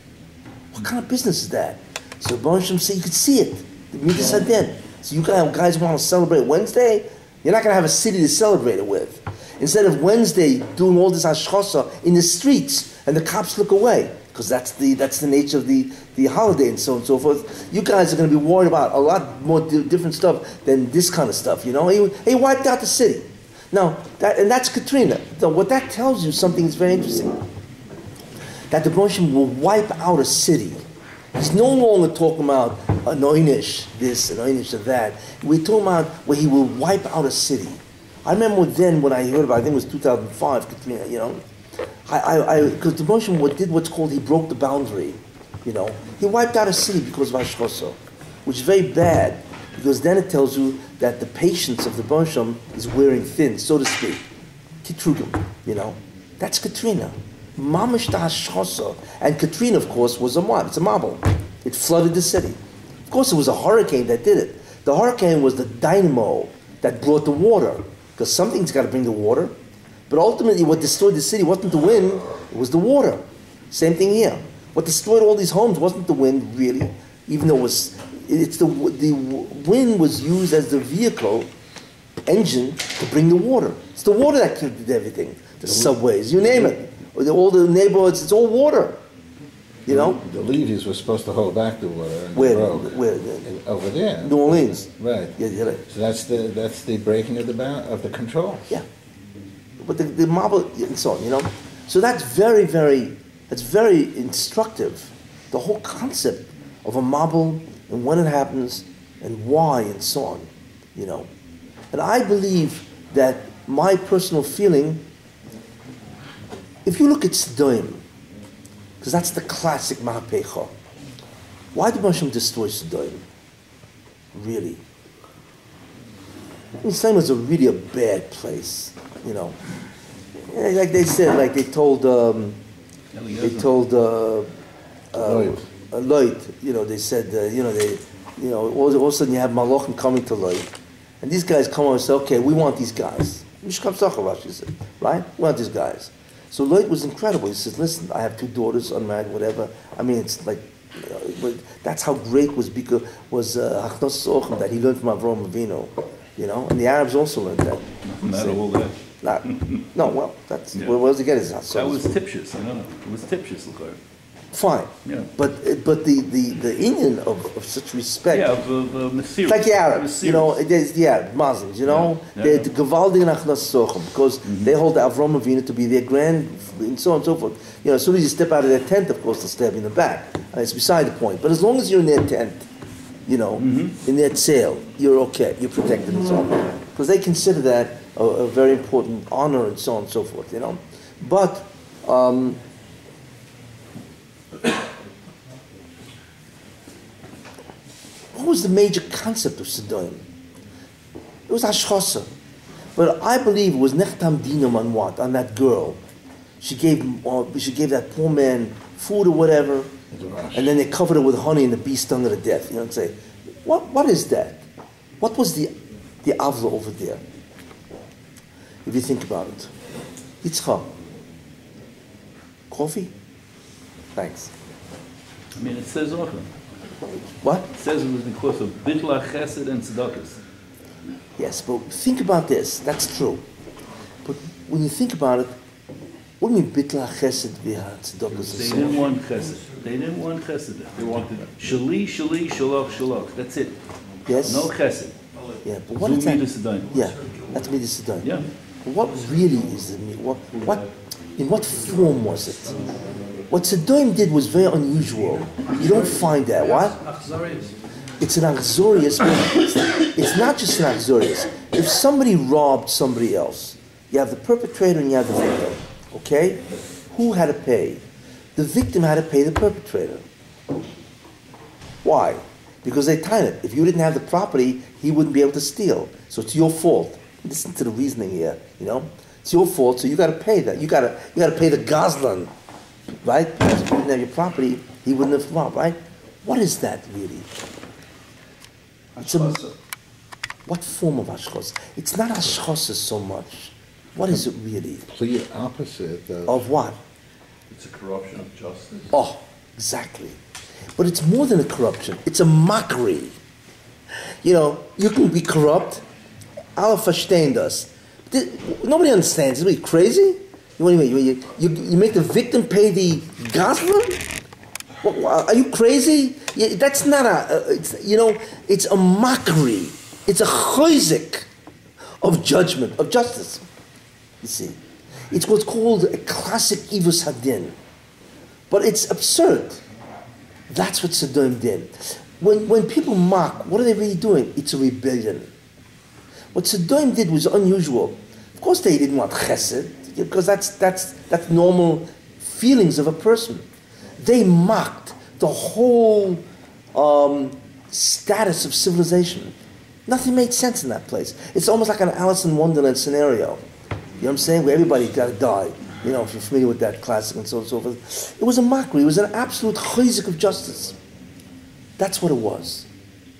What kind of business is that? So Bonsham said you could see it. The media said then. So you guys want to celebrate Wednesday? You're not going to have a city to celebrate it with. Instead of Wednesday doing all this hashchosa in the streets, and the cops look away, because that's the nature of the holiday and so on and so forth. You guys are going to be worried about a lot more different stuff than this kind of stuff. He wiped out the city. Now that's Katrina. So what that tells you something is very interesting. That the Bonsham will wipe out a city. He's no longer talking about an oinish this, an oinish of that. We're talking about where he will wipe out a city. I remember then when I heard about it, I think it was 2005, Katrina, because the Moshe did what's called, he broke the boundary, He wiped out a city because of Hashchosa, which is very bad, because then it tells you that the patience of the Moshe is wearing thin, so to speak. Kitrugim, That's Katrina. Mamish da Hashchosa. And Katrina, of course, was it's a marble. It flooded the city. Of course, it was a hurricane that did it. The hurricane was the dynamo that brought the water. Because something's got to bring the water. But ultimately what destroyed the city wasn't the wind, it was the water. Same thing here. What destroyed all these homes wasn't the wind, really, even though the wind was used as the vehicle, engine, to bring the water. It's the water that did everything. The subways, you name it. All the neighborhoods, it's all water. The Levies were supposed to hold back the water. Where? Over there. New Orleans. Right. Yeah, right. So that's the breaking of the control. Yeah. But the marble and so on, So that's very, very instructive. The whole concept of a marble and when it happens and why and so on, And I believe that my personal feeling, if you look at Sodom, because that's the classic Mahapecha. Why did Hashem destroy Sodom? Really? Sodom was really a bad place, Like they said, like they told Lloyd, they said, all of a sudden you have Malachim coming to Lloyd, and these guys come over and say, okay, we want these guys. Mishkam Sacharash, he said, right? We want these guys. So Lloyd was incredible. He says, listen, I have 2 daughters, unmarried, whatever. I mean, it's like, that's how great was Hachnos Ochem that he learned from Avraham Avinu, and the Arabs also learned that. Not all that. No, well, that's, where else he get his house? That was tipshus, It was tipshus, L'chor. Fine. Yeah. But the Indian of such respect. Yeah, of Messiah. Like the Arabs, there's the Arab Muslims, they're the Gavaldi and Achnas Sochem, because they hold the Avram Avinu to be their grand, and so on and so forth. As soon as you step out of their tent, of course, they'll stab you in the back. And it's beside the point. But as long as you're in their tent, in their tzail, you're okay, you're protected and so on. Because they consider that a very important honor and so on and so forth, But, what was the major concept of Sodom? It was Hashchosa. But I believe it was Nechtam Dinam on what? On that girl. She gave that poor man food or whatever, and then they covered it with honey and the bee stung her to death. And say, what is that? What was the avla over there? If you think about it. Yitzchak. Coffee? Thanks. I mean, it says often. What? It says it was because of bitla, chesed, and tzedakos. Yes, but think about this. That's true. But when you think about it, What do you mean bitla chesed v'ha tzedakah? They didn't want chesed. They didn't want chesed. They wanted shali, shali, shalach, shalach. That's it. Yes. No chesed. Yeah, but what is that? Yeah, that's midas hadayim. Yeah. But what really is it? What? In what form was it? What Sodom did was very unusual. You don't find that. What? It's an achzorius, but it's not just an achzorius. If somebody robbed somebody else, you have the perpetrator and you have the victim. Okay? Who had to pay? The victim had to pay the perpetrator. Why? Because they tied it. If you didn't have the property, he wouldn't be able to steal. So it's your fault. Listen to the reasoning here, you know? It's your fault, so you got to pay that. You got to pay the gazlan, right? Because if you didn't have your property, he wouldn't have robbed, right? What is that really? What form of hashchos? It's not hashchos so much. What is it really? Complete opposite of what? It's a corruption of justice. Oh, exactly. But it's more than a corruption. It's a mockery. You know, you can be corrupt. Allah versteht us. Nobody understands. Are you crazy? You make the victim pay the gospel? Are you crazy? That's not it's a mockery. It's a choizik of judgment, of justice. You see. It's what's called a classic ivus hadin. But it's absurd. That's what Sodom did. When people mock, what are they really doing? It's a rebellion. What Sodom did was unusual. Of course they didn't want chesed, because that's normal feelings of a person. They mocked the whole status of civilization. Nothing made sense in that place. It's almost like an Alice in Wonderland scenario. You know what I'm saying? Where everybody's got to die. You know, if you're familiar with that classic and so on and so forth. It was a mockery. It was an absolute choizik of justice. That's what it was.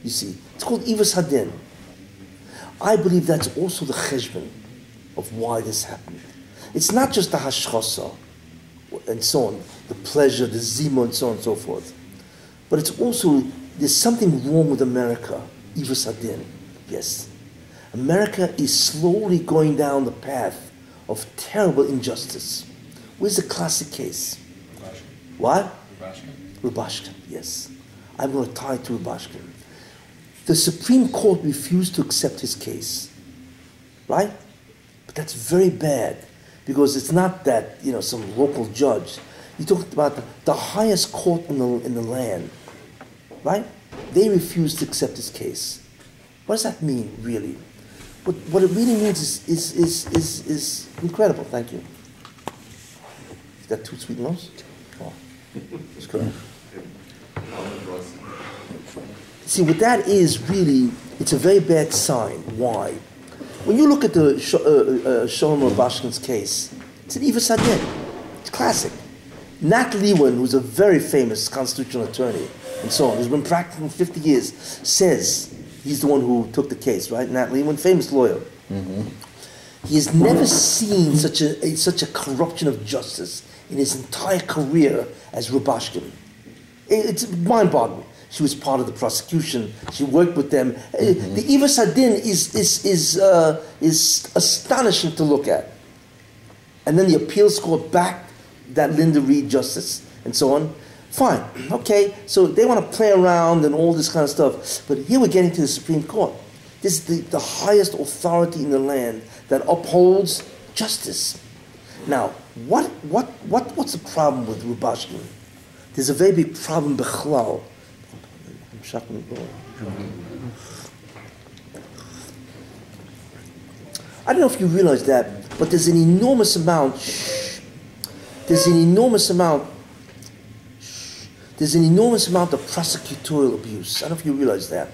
You see. It's called ivus hadin. I believe that's also the cheshbon of why this happened. It's not just the hashchosa and so on, the pleasure, the zima and so on and so forth. But it's also, there's something wrong with America. Ivus hadin. Yes. America is slowly going down the path of terrible injustice. Where's the classic case? Rubashkin. What? Rubashkin. Rubashkin, yes. I'm going to tie it to Rubashkin. The Supreme Court refused to accept his case. Right? But that's very bad. Because it's not that, some local judge. You talk about the highest court in the land. Right? They refused to accept his case. What does that mean, really? What it really means is incredible. Thank you. You got two sweet loaves? Oh, that's good. See, what that is really, it's a very bad sign. Why? When you look at the Shalom Rubashkin's case, it's an ivus hadin. It's classic. Nat Lewin, who's a very famous constitutional attorney and so on, who's been practicing 50 years, says he's the one who took the case, right? Nat Lewin, famous lawyer. Mm-hmm. He has never seen such a corruption of justice in his entire career as Rubashkin. It's mind-boggling. She was part of the prosecution. She worked with them. Mm-hmm. The ivus hadin is astonishing to look at. And then the appeals court backed that Linda Reed justice and so on. Fine, okay. So they want to play around and all this kind of stuff. But here we're getting to the Supreme Court. This is the highest authority in the land that upholds justice. Now, what's the problem with Rubashkin? There's a very big problem b'chlal. I don't know if you realize that, but there's an enormous amount of prosecutorial abuse. I don't know if you realize that.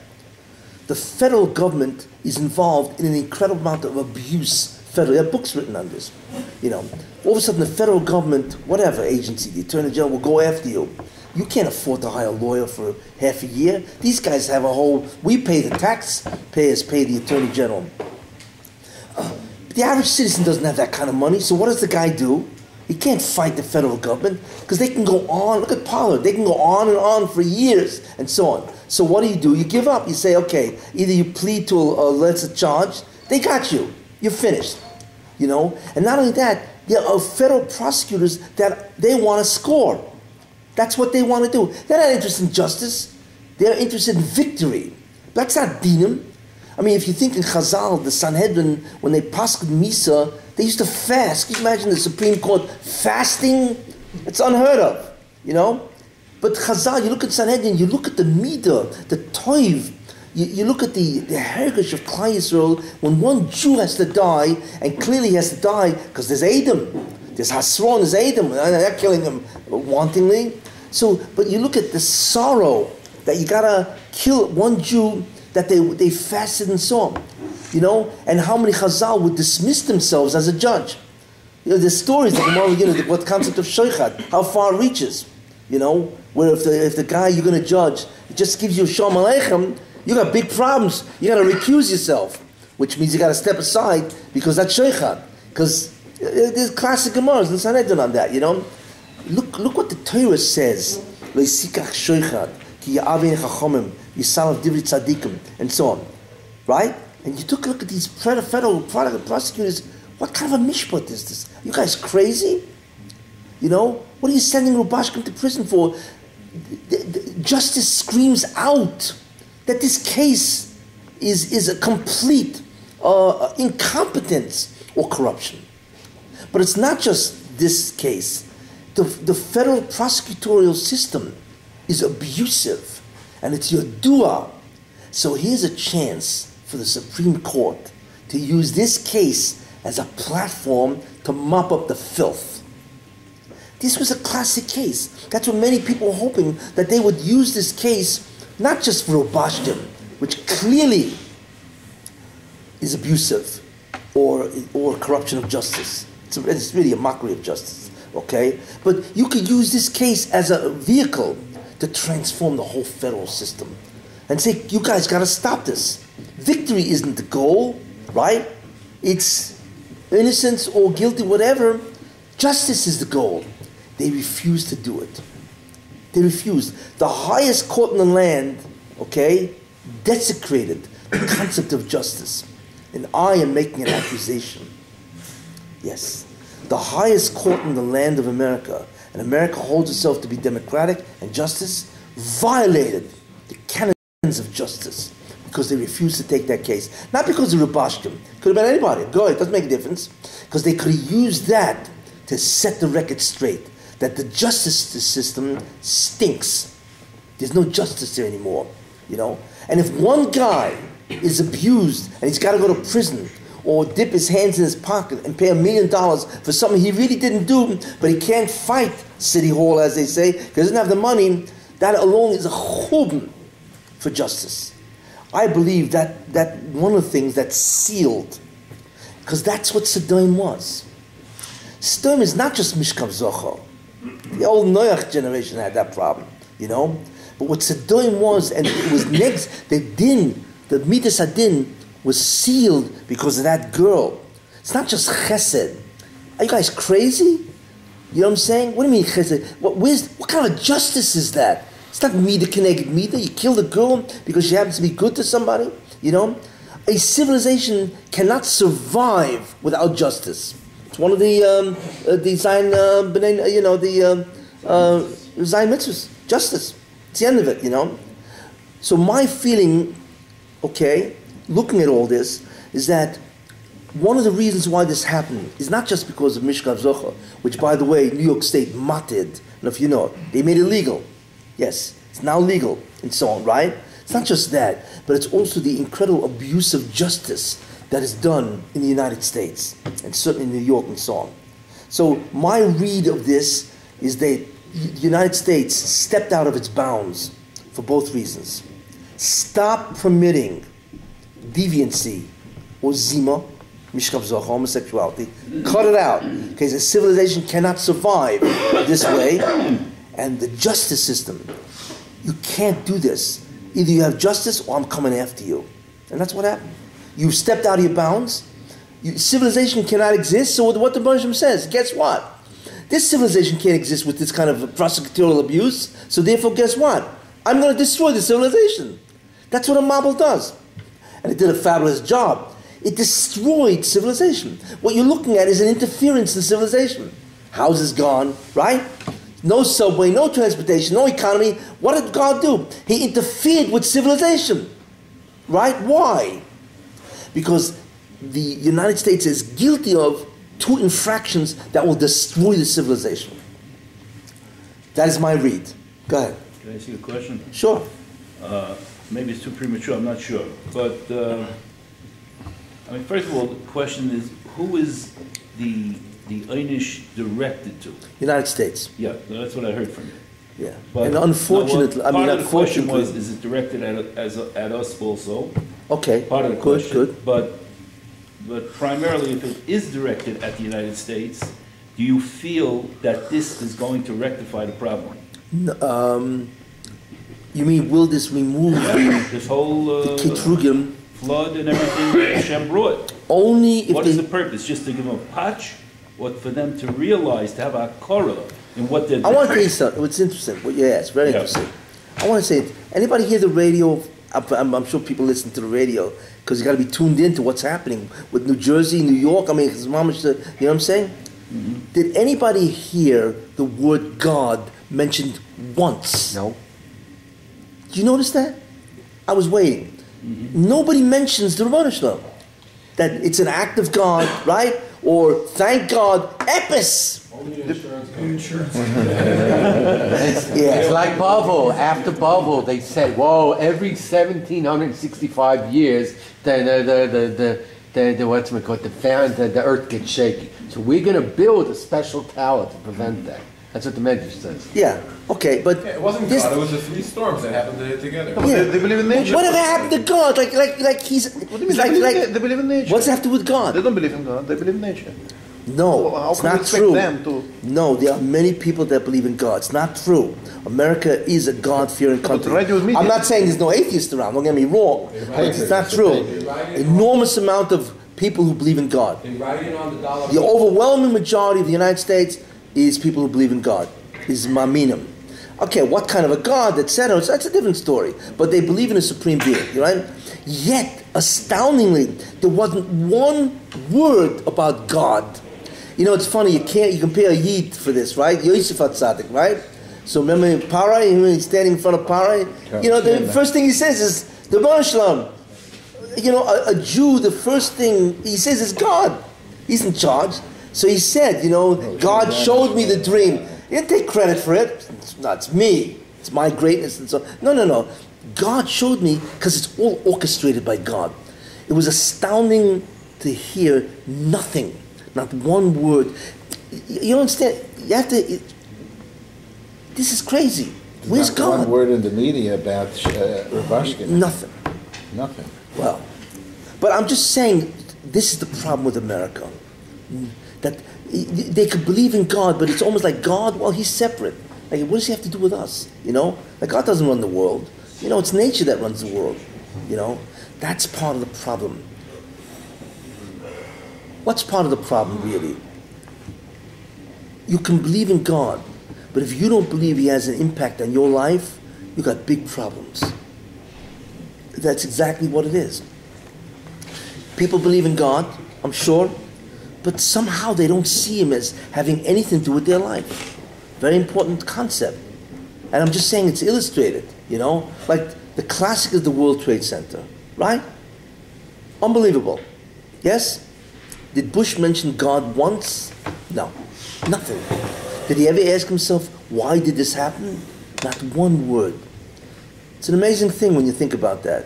The federal government is involved in an incredible amount of abuse. There are books written on this. All of a sudden the federal government, whatever agency, the Attorney General will go after you. You can't afford to hire a lawyer for half a year. These guys have we pay the taxpayers, pay the Attorney General. But the average citizen doesn't have that kind of money, so what does the guy do? He can't fight the federal government because they can go on. Look at Pollard. They can go on and on for years and so on. So what do? You give up. You say, okay, either you plead to a lesser charge. They got you. You're finished. And not only that, There are federal prosecutors that they want to score. That's what they want to do. They're not interested in justice. They're interested in victory. That's not dinim. I mean, if you think in Chazal, the Sanhedrin, when they pasqued Misa, they used to fast. Can you imagine the Supreme Court fasting? It's unheard of, you know? But Chazal, you look at Sanhedrin, you look at the Midah, the Toiv, you look at the heritage of Klal Yisrael, when one Jew has to die, and clearly he has to die because there's Edom, there's Hasron, there's Edom, and they're killing him wantonly. So, but you look at the sorrow that you gotta kill one Jew that they fasted and saw, you know, and how many Chazal would dismiss themselves as a judge. You know, there's stories that, you know, what concept of sheikhad, how far it reaches, you know, where if the guy you're going to judge just gives you a shalom aleichem, you got big problems. You got to recuse yourself, which means you got to step aside because that's sheikhad. Because there's classic Gemaras in Sanhedrin on that, you know. Look what the Torah says. Leisikach sheikhad ki ya'avin chachomim yisalav divri tzadikim and so on, right? And you took a look at these federal prosecutors. What kind of a mishpat is this? You guys crazy? You know? What are you sending Rubashkim to prison for? Justice screams out that this case is a complete incompetence or corruption. But it's not just this case. The federal prosecutorial system is abusive, and it's your dua. So here's a chance for the Supreme Court to use this case as a platform to mop up the filth. This was a classic case. That's what many people were hoping, that they would use this case not just for Robashtim, which clearly is abusive or corruption of justice. It's really a mockery of justice, okay? But you could use this case as a vehicle to transform the whole federal system and say, you guys got to stop this. Victory isn't the goal, right? It's innocence or guilty, whatever. Justice is the goal. They refused to do it. They refused. The highest court in the land, okay, desecrated the concept of justice. And I am making an accusation. Yes. The highest court in the land of America, and America holds itself to be democratic and justice, violated the canons of justice because they refused to take that case. Not because of Rubashkim. Could have been anybody. Go ahead, it doesn't make a difference. Because they could have used that to set the record straight. That the justice system stinks. There's no justice there anymore, you know. And if one guy is abused and he's got to go to prison or dip his hands in his pocket and pay $1 million for something he really didn't do, but he can't fight City Hall, as they say, because he doesn't have the money, that alone is a churban for justice. I believe that one of the things that's sealed, because that's what Sodom was. Sodom is not just Mishkav Zochar. The old Noach generation had that problem, you know. But what Sodom was, and it was next, the Midas Hadin was sealed because of that girl. It's not just Chesed. Are you guys crazy? You know what I'm saying? What do you mean Chesed? What kind of justice is that? It's not Midah Keneged Midah. You killed a girl because she happens to be good to somebody, you know. A civilization cannot survive without justice. It's one of the Zion, Zion mitzvahs, justice. It's the end of it, you know. So my feeling, okay, looking at all this, is that one of the reasons why this happened is not just because of Mishkav Zochar, which, by the way, New York State matted, and if you know it, they made it legal. Yes, it's now legal, and so on, right? It's not just that, but it's also the incredible abuse of justice that is done in the United States, and certainly in New York and so on. So my read of this is that the United States stepped out of its bounds for both reasons. Stop permitting deviancy or zima, mishkav zochar, homosexuality. Cut it out, because a civilization cannot survive this way. And the justice system, you can't do this. Either you have justice or I'm coming after you. And that's what happened. You've stepped out of your bounds. Civilization cannot exist. So what the Bereshit says, guess what? This civilization can't exist with this kind of prosecutorial abuse. So therefore, guess what? I'm going to destroy the civilization. That's what a Mabul does. And it did a fabulous job. It destroyed civilization. What you're looking at is an interference in civilization. Houses gone, right? No subway, no transportation, no economy. What did God do? He interfered with civilization, right? Why? Because the United States is guilty of 2 infractions that will destroy the civilization. That is my read. Go ahead. Can I ask you a question? Sure. Maybe it's too premature, I'm not sure. But, I mean, first of all, the question is, who is the Einish directed to? United States. Yeah, that's what I heard from you. Yeah. But And unfortunately, part of the question unfortunately, was, is it directed at us also? okay, Part of the good, question. good. But primarily, if it is directed at the United States, do you feel that this is going to rectify the problem? You mean, will this remove This whole the Ketrugim flood and everything that Hashem brought? only if What they... is the purpose? Just to give them a patch? Or for them to realize, to have a korah in what they're doing? I want to tell you something. It's interesting. What you asked, very Yeah. interesting. I want to say, anybody hear the radio? I'm sure people listen to the radio because you got to be tuned in to what's happening with New Jersey, New York. I mean, it's mamish, you know what I'm saying? Mm-hmm. Did anybody hear the word God mentioned once? No. Did you notice that? I was waiting. Mm-hmm. Nobody mentions the Ribbono Shel Olam. That it's an act of God, right? Or thank God, epis. Only insurance. It's like Bavel. After Bavel, they said, "Whoa! Every 1,765 years, the what's it called? The earth gets shaky. So we're going to build a special tower to prevent that." That's what the Medrash says. Yeah. Okay, but Yeah, it wasn't this- God, it was the 3 storms that happened to hit together. Yeah. They believe in nature. Whatever happened to God? Like he's What do you he's mean? like They believe in nature. what's it have to do with They God? don't believe in God. They believe in nature. No, Well, how it's can we not expect true. them to- No, there are many people that believe in God. It's not true. America is a God-fearing country. radio is media. I'm not saying there's no atheists around. Don't get me wrong. But it's not true. Enormous amount of people who believe in God. They write it on the dollar. The overwhelming majority of the United States is people who believe in God. Is maminim. Okay, what kind of a God, etc. That's a different story. But they believe in a supreme being, right? Yet, astoundingly, there wasn't one word about God. You know, it's funny. You compare a Yid for this, right? Yosef HaTzadik, right? So remember Parai, he's standing in front of Parai. You know, the first thing he says is the Ribbono Shel Olam. You know, a Jew, the first thing he says is God. He's in charge. So he said, you know, God showed me the dream. He didn't take credit for it. It's me. It's my greatness and so. No. God showed me because it's all orchestrated by God. It was astounding to hear nothing, not one word. You understand? You have to. This is crazy. Where's Not God? one word in the media about Ravashkin. Nothing. Nothing. Well, but I'm just saying, this is the problem with America. That they could believe in God, but it's almost like God, well, he's separate. Like, what does he have to do with us? You know? Like, God doesn't run the world. You know, it's nature that runs the world. You know? That's part of the problem. What's part of the problem, really? You can believe in God, but if you don't believe he has an impact on your life, you got big problems. That's exactly what it is. People believe in God, I'm sure, but somehow they don't see him as having anything to do with their life. Very important concept. And I'm just saying it's illustrated, you know? Like the classic is the World Trade Center, right? Unbelievable. Yes? Did Bush mention God once? No. Nothing. Did he ever ask himself, why did this happen? Not one word. It's an amazing thing when you think about that.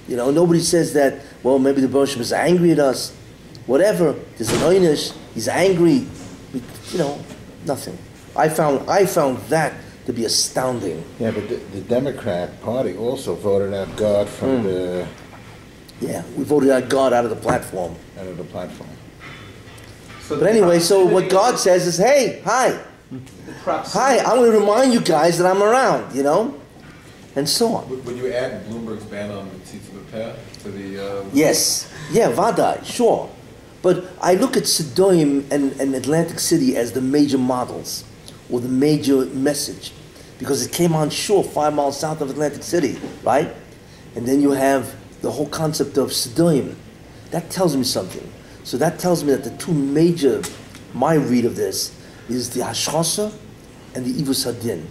You know, nobody says that, well, maybe the Ribbono Shel Olam is angry at us. Whatever. There's an Einish. He's angry. You know, nothing. I found that to be astounding. Yeah, but the Democrat Party also voted out God from the Yeah, we voted out God out of the platform. out of the platform. But anyway, so what God says is, hey, hi. Hi, I'm going to remind you guys that I'm around, you know? And so on. Would you add Bloomberg's ban on Tzitz B'Peh to the... Yes. Yeah, Vadai, sure. But I look at Sodom and Atlantic City as the major models, or the major message, because it came on shore 5 miles south of Atlantic City, right? And then you have the whole concept of Sodom, That tells me something. So that tells me that the two major, my read of this, is the hashchasa and the ivus hadin,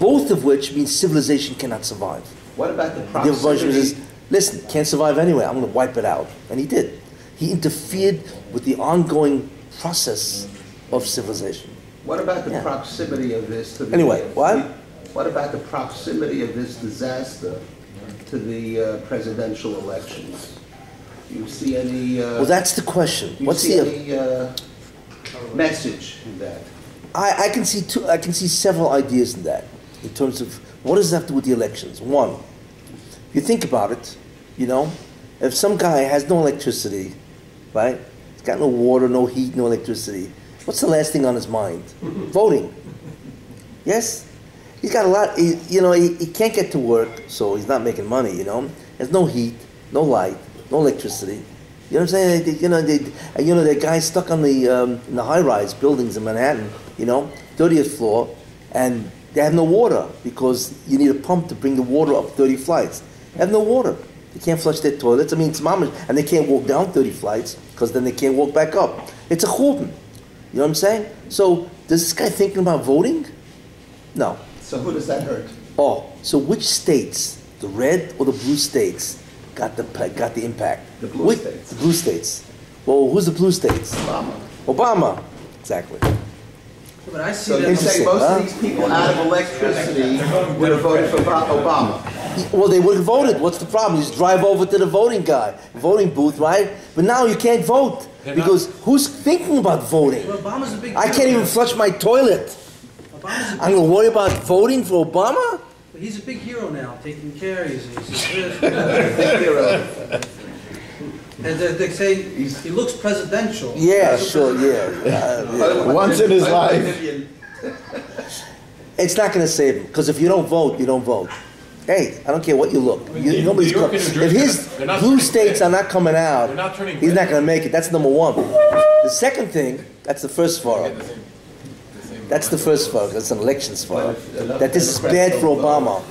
both of which mean civilization cannot survive. What about the The proximity? says, listen, can't survive anyway, I'm going to wipe it out. And he did. He interfered with the ongoing process of civilization. What about the Yeah. proximity of this to the... Anyway, what? What about the proximity of this disaster to the presidential elections? You see any... Well, that's the question. you What's see the... any message in that? I can see several ideas in that, in terms of what does that have to do with the elections. One, if you think about it, you know, if some guy has no electricity, right? He's got no water, no heat, no electricity. What's the last thing on his mind? Voting. Yes? He's got a lot, he can't get to work, so he's not making money, you know. There's no heat, no light, no electricity. You know what I'm saying? The guy's stuck on in the high-rise buildings in Manhattan, 30th floor, and they have no water because you need a pump to bring the water up 30 flights. They have no water. They can't flush their toilets. I mean, it's mamish, and they can't walk down 30 flights because then they can't walk back up. It's a churban. You know what I'm saying? So, does this guy thinking about voting? No. So who does that hurt? Oh, so which states, the red or the blue states, got the impact? The blue states. The blue states. Well, who's the blue states? Obama. Exactly. But I see So that. you say most of these people out of electricity would have voted for Obama. Well, they would have voted. What's the problem? You just drive over to the voting booth, right? But now you can't vote because who's thinking about voting? Well, Obama's a big. I can't even flush my toilet. I'm going to worry about voting for Obama? He's a big hero now, taking care. He's Big hero. And they say he looks presidential. Yeah, sure, yeah. Once in his life. It's not going to save him because if you don't vote, you don't vote. Hey, I don't care what you look. Nobody's New York and New Jersey, if his they're not blue turning states red. are not coming out, They're not turning he's red. not going to make it. That's number one. The second thing, that's the first far. That's the first far. That's an election far. That this is bad for Obama.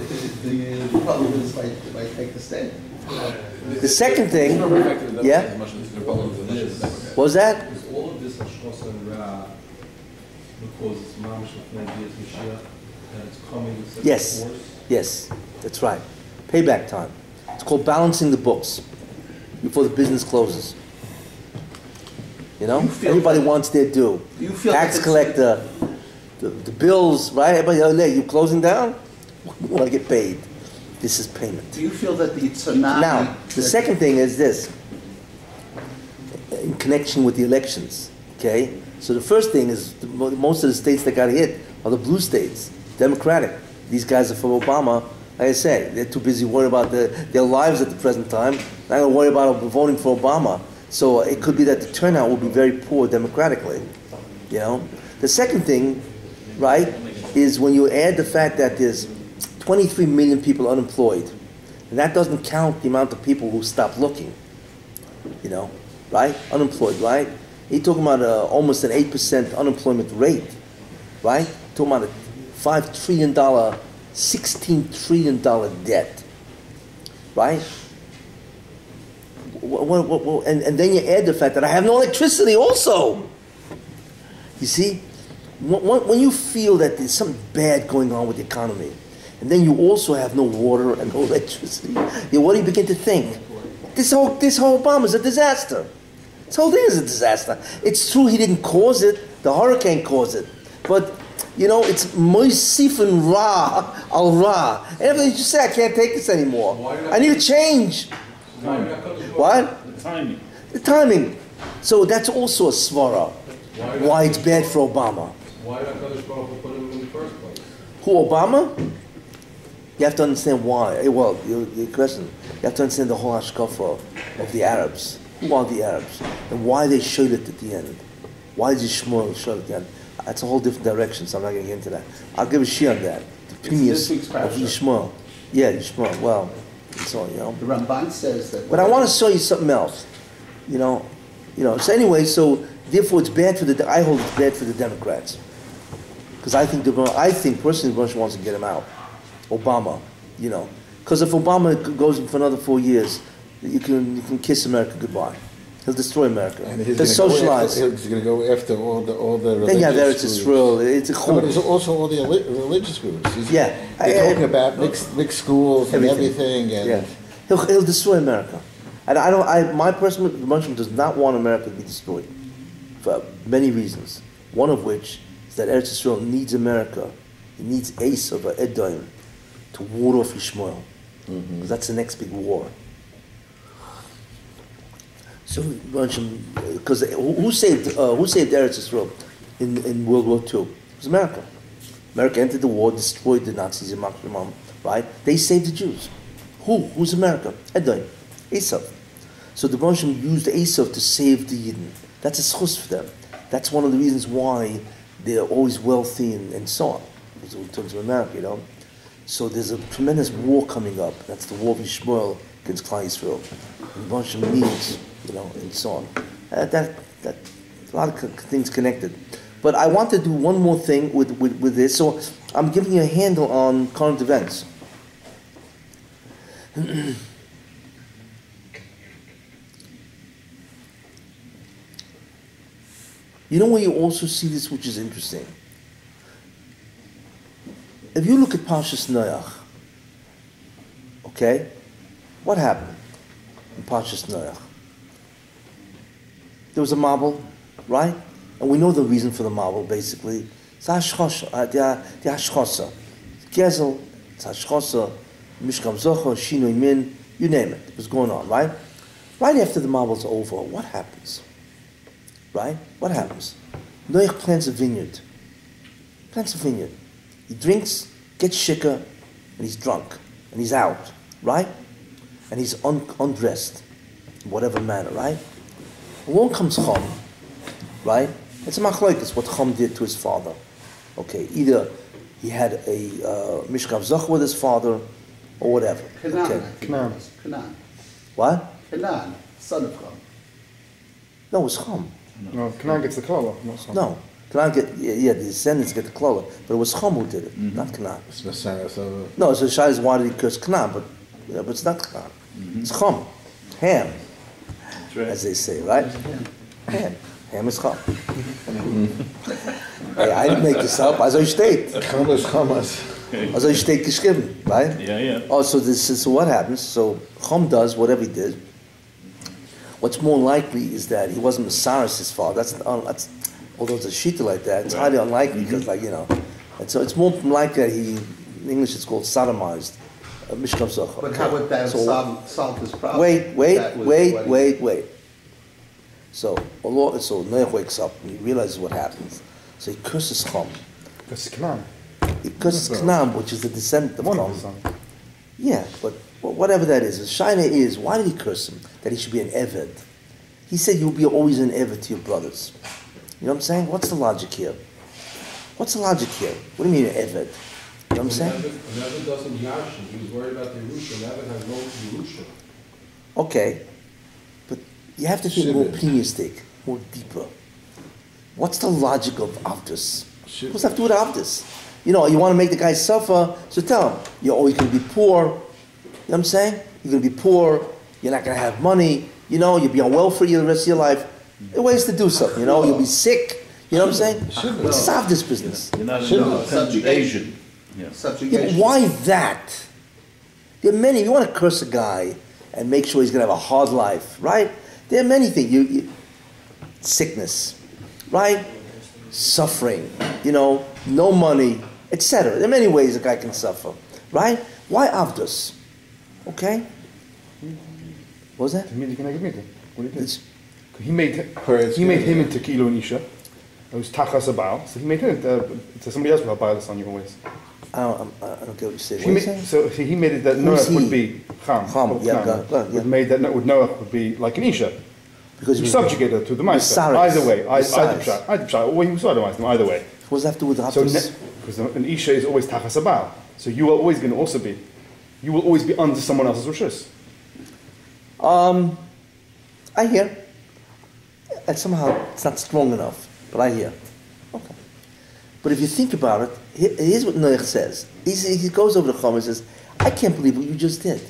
The Republicans might take the stand. The second thing, yeah? What was that? Is all of this hashchasa and ra because it's mamish of Nadia's Mashiach and it's coming with such Yes, force? yes, that's right. Payback time. It's called balancing the books before the business closes. You know, everybody wants their due. You feel Tax that collector, the bills, right? Everybody, oh, you closing down? We want to get paid. This is payment. Do you feel that the tsunami... Now, the second thing is this, in connection with the elections, okay? So the first thing is, most of the states that got hit are the blue states, Democratic. These guys are for Obama. Like I say, they're too busy worried about their lives at the present time. Not going to worry about voting for Obama. So it could be that the turnout will be very poor democratically, you know? The second thing, right, is when you add the fact that there's 23 million people unemployed, and that doesn't count the amount of people who stop looking, you know, right? Unemployed, right? You're talking about almost an 8% unemployment rate, right? Talking about a $5 trillion, $16 trillion debt, right? And then you add the fact that I have no electricity also. You see, when you feel that there's something bad going on with the economy, and then you also have no water and no electricity, what do you begin to think? This whole Obama is a disaster. This whole thing is a disaster. It's true he didn't cause it. The hurricane caused it. But, it's Moisifin Ra al Ra. And everything you say, I can't take this anymore. I need a change. What? The timing. The timing. So that's also a svara. Why it's bad for Obama. Why did HaKadosh Baruch Hu put him in the first place? Who, Obama? You have to understand why. Well, your question. You have to understand the whole hashkafa of the Arabs. Who are the Arabs? And why they showed it at the end. Why did Shmuel show it at the end? That's a whole different direction, so I'm not going to get into that. I'll give a shiur on that. The premise of Yishmael. Yeah, Yishmael. Well, that's all, The Ramban says that... But I want to show you something else. So anyway, so therefore it's bad for I hold it's bad for the Democrats. Because I think personally Bush wants to get him out. Obama, Because if Obama goes for another 4 years, you can kiss America goodbye. He'll destroy America. And He'll socialize. He's going to go after all the religious Then you have Eretz Yisrael. It's a but there's also all the religious groups. Yeah. They're talking about mixed schools and everything. And yeah. He'll destroy America. And my personal emotion does not want America to be destroyed for many reasons. One of which is that Eretz Yisrael needs America. It needs Esav or Edom to ward off Ishmael. Because that's the next big war. So, because who saved Eretz Yisrael in World War II? It was America. America entered the war, destroyed the Nazis in Makrimam, right? They saved the Jews. Who's America? Edom, Esav. So the Moshe used Esav to save the Yidden. That's a schus for them. That's one of the reasons why they're always wealthy and so on. In terms of America, you know. So there's a tremendous war coming up. That's the war of Yishmael against Klal Yisrael. And Moshe needs, you know, and so on. That a lot of things connected. But I want to do one more thing with this. So I'm giving you a handle on current events. You know where you also see this, which is interesting? If you look at Parshas Noach, okay, what happened in Parshas Noach? There was a marble, right? And we know the reason for the marble, basically. It's hashchosa, the hashchosa. Gezel, it's hashchosa, mishkam zocha, shinoi min, you name it. It was going on, right? Right after the marble's over, what happens? Right? What happens? Noach plants a vineyard. He drinks, gets shikah, and he's drunk. And he's out, right? And he's undressed, in whatever manner, right? Along comes Chum, right? It's a machlokes what Chum did to his father. Okay, either he had a mishkav zoch with his father, or whatever. Canaan. What? Canaan, son of Chum. No, it was Chum. No, Canaan gets the klala, not Chum. No. Canaan the descendants get the klala, but it was Chum who did it, not Canaan. It's Messiah, so No, so the shayla is why did he curse Canaan, but it's not Canaan. It's Chum. Ham. Right. As they say, right? Ham. Ham is Chum. Hey, I didn't make this up. Also steht. Also steht geschrieben, right? Yeah. Oh, so what happens? So Chum does whatever he did. What's more likely is that he wasn't Masaris, his father. That's although it's a shita like that, it's highly unlikely because, like, you know, and so it's more likely that he, in English, it's called sodomized. Mishkav Zocha. But how would that solve his problem? Wait. So Noach wakes up and he realizes what happens. So he curses Chum. Curses Canaan. He curses Canaan, which is the descendant of Chum. Yeah, but whatever that is, the shaina is, why did he curse him? That he should be an eved. He said you'll be always an eved to your brothers. You know what I'm saying? What's the logic here? What do you mean an eved? You know what I'm saying? An eved doesn't yarshin. He was worried about the Yerusha. An eved has no Yerusha. Okay, but you have to think more opinionistic, more deeper. What's the logic of Avdus? What's that have to do with Avdus? You know, you want to make the guy suffer, so tell him, you're always going to be poor. You know what I'm saying? You're going to be poor, you're not going to have money, you know, you'll be on welfare the rest of your life. There are ways to do something, you know, you'll be sick, you know what I'm saying? What's Avdus business? You're not Subjugation. Yeah. Yeah, but why that? There are many, you want to curse a guy and make sure he's going to have a hard life, right? There are many things. Sickness, right? Suffering, you know, no money, etc. There are many ways a guy can suffer, right? Why Avdus? Okay? What was that? What he did? He made him into Kilo and Isha. It was Tachas Abal. So he made him to somebody else with Abal on your ways. I don't get what you're saying. So he made it that Noach would be Cham. Yeah. Made that with Noach would be like an Isha. Because he subjugated to the Meister. Either way. Or he was sodomized him, either way. What does that have to do with Avdus? Because an Isha is always Tachas Abal. So you are always going to also be. You will always be under someone else's rishus. I hear. And somehow it's not strong enough, but I hear. Okay. But if you think about it, here's what Noach says. He goes over to Chum and says, I can't believe what you just did.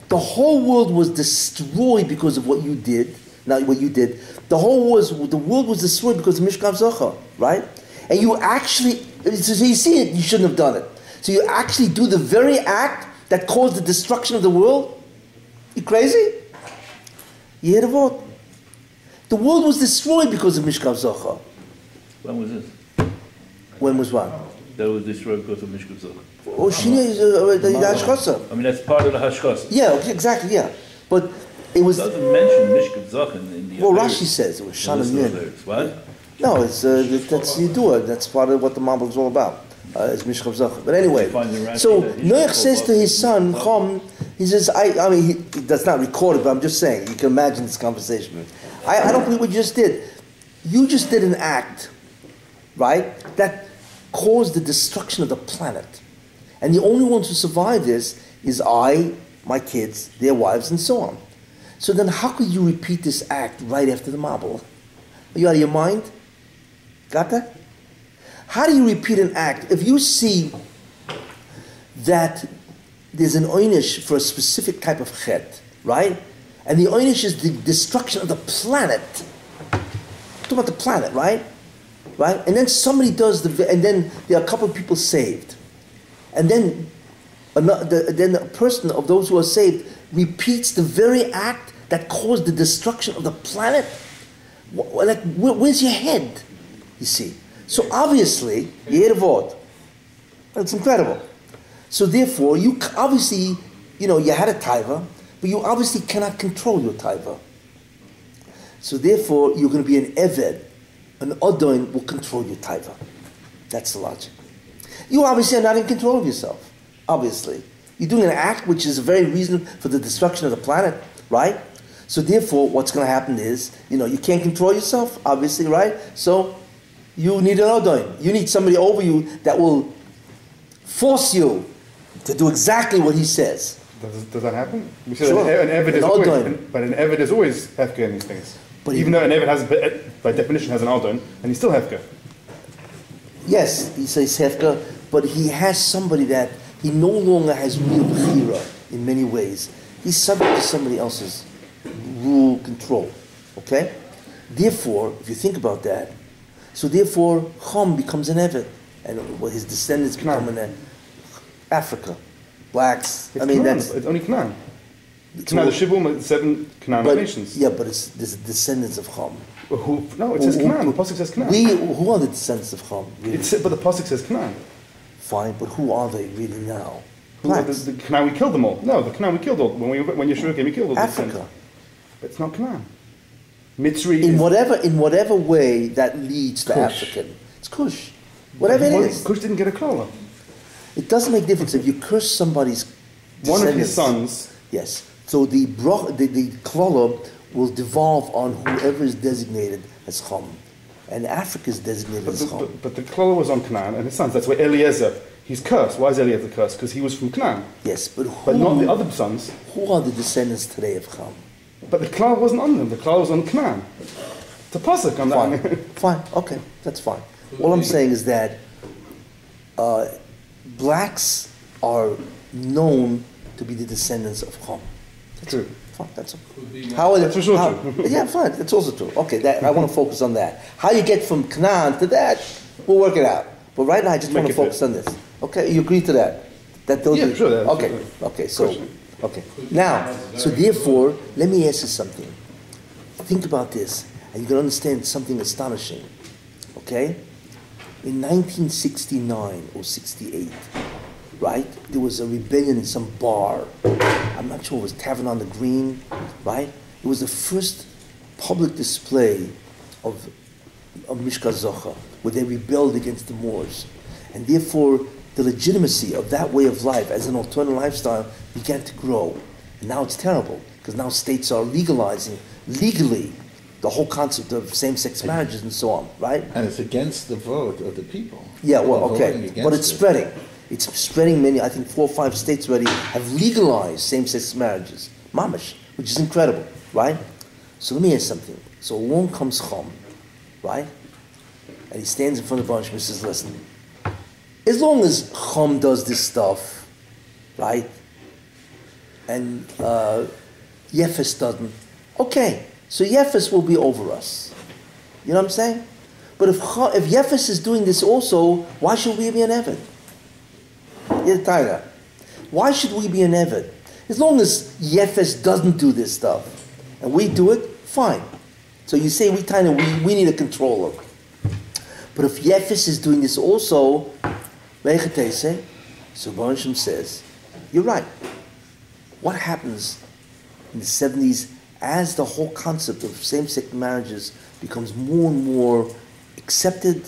The whole world was destroyed because of what you did. not what you did. The world was destroyed because of Mishkav Zocha, right? And you actually, so you see it, you shouldn't have done it. So you actually do the very act that caused the destruction of the world? You crazy? You hear the vote? The world was destroyed because of Mishkav Zocha. When was this? When was what? That was destroyed because of Mishkav Zocha. Oh, the Hashkasa. I mean, that's part of the Hashkasa. Yeah, exactly, yeah. But it was... It doesn't mention Mishkav Zocha in the... Well, Rashi says it was Shalom Yin. What? No, it's that's Yidua. That's part of what the Mabul is all about. It's Mishkav Zocha. But anyway, so Noach says to his son, Chom, he says, I mean, he that's not recorded, but I'm just saying, you can imagine this conversation. I don't believe what you just did. You just did an act, right, that caused the destruction of the planet. And the only ones who survive this is I, my kids, their wives, and so on. So then how could you repeat this act right after the Mabul? Are you out of your mind? Got that? How do you repeat an act? If you see that there's an oynish for a specific type of chet, right? And the oynish is the destruction of the planet. Talk about the planet, right? Right? And then somebody does and then there are a couple of people saved. And then a person of those who are saved repeats the very act that caused the destruction of the planet. Like, where's your head? You see. So obviously, you hear the vote. It's incredible. So therefore, you obviously, you had a taiva, but you obviously cannot control your taiva. So therefore, you're going to be an eved. An odoin will control your taiva. That's the logic. You obviously are not in control of yourself. Obviously. You're doing an act which is a very reason for the destruction of the planet, right? So therefore, what's going to happen is, you can't control yourself, obviously, right? So you need an odoin. You need somebody over you that will force you to do exactly what he says. Does that happen? We said Sure. an Eved is always hefker in these things. But even though an Eved has, by definition, has an Aldon, and he's still hefker. Yes, he says hefker, but he has somebody that he no longer has real bechira in many ways. He's subject to somebody else's rule, control. Okay? Therefore, if you think about that, so therefore, Chum becomes an Eved, and his descendants become an Africa. Blacks. It's only Canaan. Canaan, the Shibum, 7 Canaan nations. Yeah, but it's the descendants of Chum. No, it says Canaan. The Pasuk says Canaan. Who are the descendants of Chum? Really? But the Pasuk says Canaan. Fine, but who are they really now? The Canaan, we killed them all. No, the Canaan, we killed all. When Yeshua came, we killed all the Africa. But it's not Canaan. Mitzri in whatever way that leads to African. It's Cush. Whatever it is. Cush didn't get a klala. It doesn't make difference if you curse somebody's one of his sons. Yes. So the klala will devolve on whoever is designated as Chum. And Africa is designated as Chum. But the klala was on Canaan and his sons. That's why Eliezer, he's cursed. Why is Eliezer cursed? Because he was from Canaan. Yes, but not the other sons. Who are the descendants today of Chum? But the klala wasn't on them. The klala was on Canaan. It's a pasuk on that. Fine. Okay, that's fine. All I'm saying is that blacks are known to be the descendants of Chum. True. Fine, that's how that's for sure true. Yeah, fine, that's also true. Okay, I want to focus on that. How you get from Canaan to that, we'll work it out. But right now, I just want to focus on this. Okay, you agree to that? Yeah, sure. Okay, so, now, so therefore, let me ask you something. Think about this, and you can understand something astonishing. Okay? In 1969 or 68, right, there was a rebellion in some bar. I'm not sure, it was Tavern on the Green, right? It was the first public display of Mishka Zocha, where they rebelled against the Moors. And therefore, the legitimacy of that way of life as an alternative lifestyle began to grow. And now it's terrible, because now states are legalizing, legally, the whole concept of same-sex marriages and so on, right? And it's against the vote of the people. Yeah, well, okay, but it's spreading. It's spreading many, I think 4 or 5 states already have legalized same-sex marriages, mamash, which is incredible, right? So let me ask something. So along comes Chum, right? And he stands in front of the bunch and says, listen, as long as Chum does this stuff, right, and Yefes doesn't, okay, So Yefes will be over us. You know what I'm saying? But if Yefes is doing this also, why should we be an Eved? Why should we be an Eved? As long as Yefes doesn't do this stuff, and we do it, fine. So you say we need a controller. But if Yefes is doing this also, so Baruch Hashem says, you're right. What happens in the 70s as the whole concept of same-sex marriages becomes more and more accepted,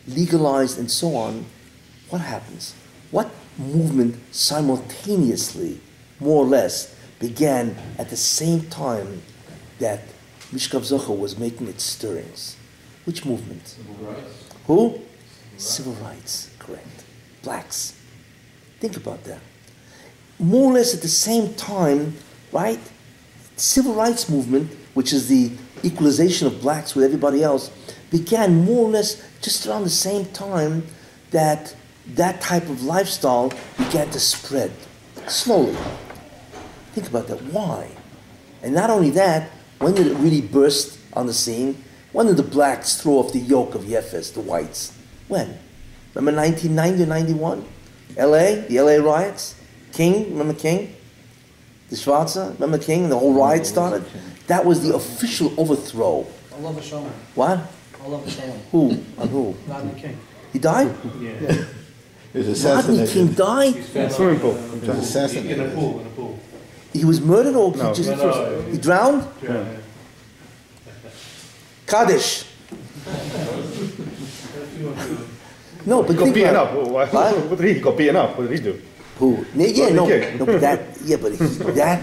legalized, and so on? What happens? What movement simultaneously, more or less, began at the same time that Mishkav Zocha was making its stirrings? Which movement? Civil rights. Who? Civil rights, correct. Blacks. Think about that. More or less at the same time, right? The civil rights movement, which is the equalization of blacks with everybody else, began more or less just around the same time that that type of lifestyle began to spread slowly. Think about that. Why? And not only that, when did it really burst on the scene? When did the blacks throw off the yoke of Yefes, the whites? When? Remember 1990, 91? LA, the LA riots? King, remember King? The Schwarzer, remember King? The whole riot started? That was the official overthrow. Allah Shalom. What? Allah Shalom. Who? On who? Rodney King. He died? Yeah. He was Rodney assassinated. King died? Swimming pool. He was assassinated. In a pool. He was murdered or No. he just... No. He drowned? Yeah. Kaddish. No, but He got think beaten about up. it. What What? did he got beaten up? What did he do? Who? Yeah, Rodney no, King. no, but that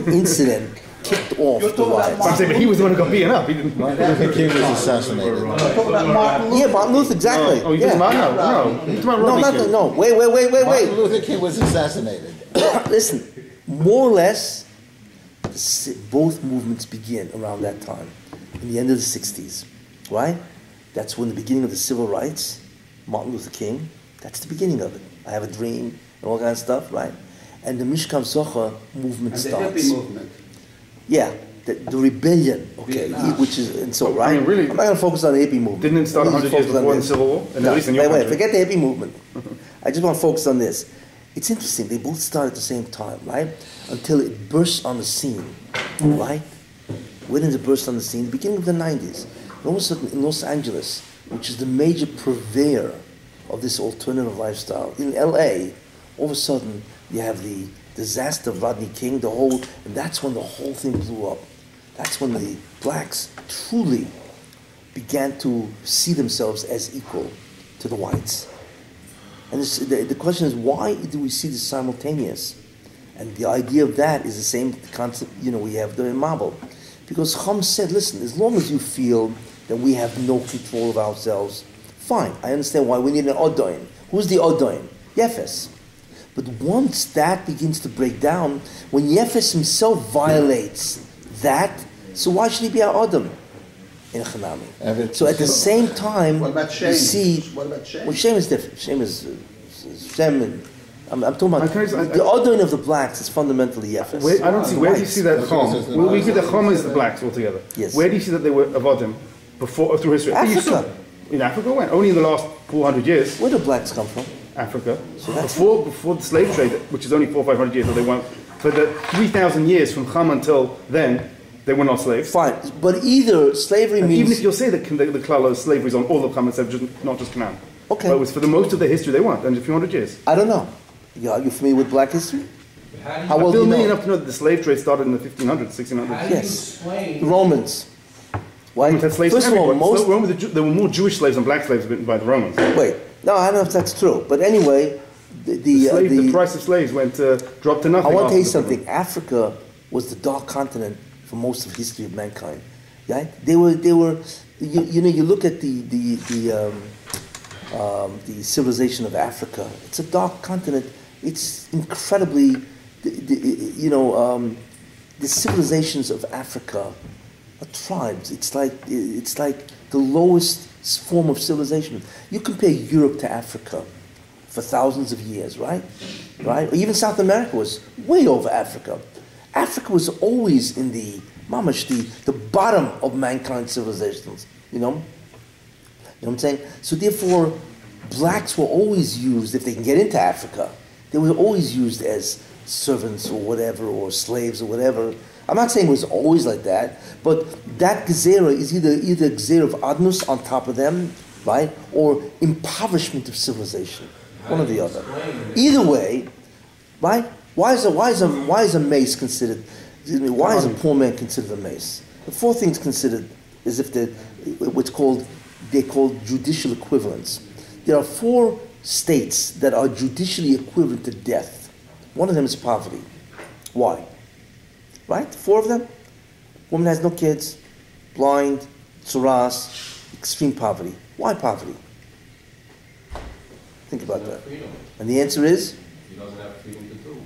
incident kicked off the riots. I'm saying, but he was the one who got beaten up. He didn't. Martin Luther King was assassinated. Yeah, Martin Luther, exactly. Oh, you yeah. talking about no. You're talking about No, Rodney not King. the, no. Wait. Martin Luther King was assassinated. Listen, more or less, both movements begin around that time, in the end of the 60s, right? That's when the beginning of the civil rights, Martin Luther King, that's the beginning of it. I have a dream and all that stuff, right? And the Mishkav Zocha movement And the starts. hippie movement. Yeah, the rebellion, okay, which is, and so, right? I mean, really, I'm not going to focus on the hippie movement. Didn't it start I'm 100 gonna years focus on before the this. Civil War? And No, at least in your wait, country. forget the hippie movement. I just want to focus on this. It's interesting, they both start at the same time, right? Until it bursts on the scene, right? When did it burst on the scene? The beginning of the 90s. And all of a sudden in Los Angeles, which is the major purveyor of this alternative lifestyle, in LA, all of a sudden you have the disaster of Rodney King, and that's when the whole thing blew up. That's when the blacks truly began to see themselves as equal to the whites. And the question is, why do we see this simultaneous? And the idea of that is the same concept, we have the Mabel. Because Chum said, listen, as long as you feel that we have no control of ourselves, fine, I understand why we need an Odoin. Who's the Odoin? Yefes. But once that begins to break down, when Yefes himself violates that, so why should he be our Odom in Chanami? So at the same time, What about shame? you see... What about shame? Well, shame is different. Shame is... Shem, I'm talking about... Okay, so the Odoin of the blacks is fundamentally Yefes. I don't see, where do you see that Chom? Well, we see that Chom is the blacks altogether. Yes. Where do you see that they were Avodim before, through history? I think you Africa. saw- In Africa, when? Only in the last 400 years. Where do blacks come from? Africa. So that's- Before the slave trade, which is only 400 or 500 years, so they weren't. For the 3,000 years from Chum until then, they were not slaves. Fine. But either slavery And means... even if you'll say that the Klala slavery is on all of Chum and just not just Canaan. Okay. But it was for the most of their history they weren't, and a few hundred years. I don't know. Are you familiar with black history? How I well do feel you me know? enough to know that the slave trade started in the 1500s, 1600s. How do you Yes. explain? Romans. Why? Romans had slaves First of all, everywhere. There were more Jewish slaves than black slaves by the Romans. Wait. No, I don't know if that's true. But anyway, The price of slaves dropped to nothing. I want to tell you after the- something. Africa was the dark continent for most of the history of mankind. Right? They were. You look at the civilization of Africa. It's a dark continent. It's incredibly, the civilizations of Africa are tribes. It's like the lowest form of civilization. You compare Europe to Africa for thousands of years, right? Right? Or even South America was way over Africa. Africa was always in the mamash, the bottom of mankind's civilizations, you know? You know what I'm saying? So therefore, blacks were always used, if they can get into Africa, they were always used as servants or whatever, or slaves or whatever. I'm not saying it was always like that, but that gezerah is either gezerah of adnus on top of them, right, or impoverishment of civilization, one or the other. Either way, right? Why is a mace considered? Excuse me. Why is a poor man considered a mace? The four things considered is if they're called judicial equivalents. There are 4 states that are judicially equivalent to death. One of them is poverty. Why? Right? 4 of them. Woman has no kids, blind, tsuras, extreme poverty. Why poverty? Think about that. And the answer is? He doesn't have freedom to do.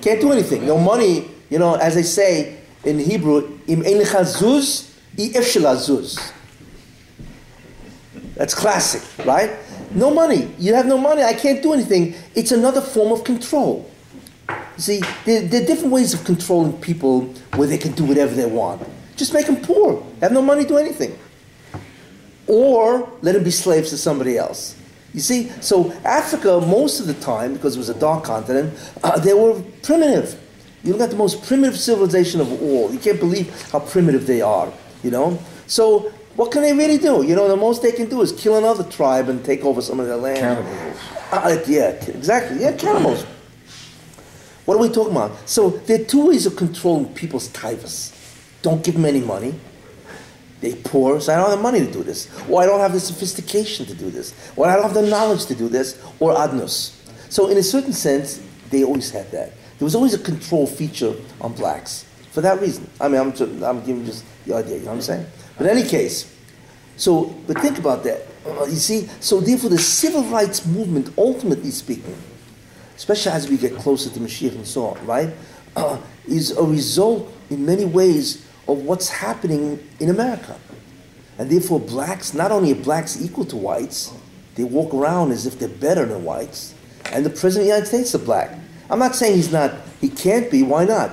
Can't do anything. No money. You know, as they say in Hebrew, im ein lecha zuz, I efshel azuz. That's classic, right? No money. You have no money. I can't do anything. It's another form of control. You see, there are different ways of controlling people where they can do whatever they want. Just make them poor. Have no money, do anything. Or let them be slaves to somebody else. You see, so Africa, most of the time, because it was a dark continent, they were primitive. You look at the most primitive civilization of all. You can't believe how primitive they are, you know? So what can they really do? You know, the most they can do is kill another tribe and take over some of their land. Cannibals. Yeah, exactly. Yeah, cannibals. What are we talking about? So there are 2 ways of controlling people's taivas. Don't give them any money. They're poor, so I don't have the money to do this. Or I don't have the sophistication to do this. Or I don't have the knowledge to do this. Or adnus. So in a certain sense, they always had that. There was always a control feature on blacks. For that reason. I mean, I'm giving just the idea, you know what I'm saying? But in any case, but think about that. You see, so therefore the civil rights movement, ultimately speaking, especially as we get closer to Mashiach and so on, right, is a result in many ways of what's happening in America. And therefore blacks, not only are blacks equal to whites, they walk around as if they're better than whites. And the President of the United States is a black. I'm not saying he can't be, why not?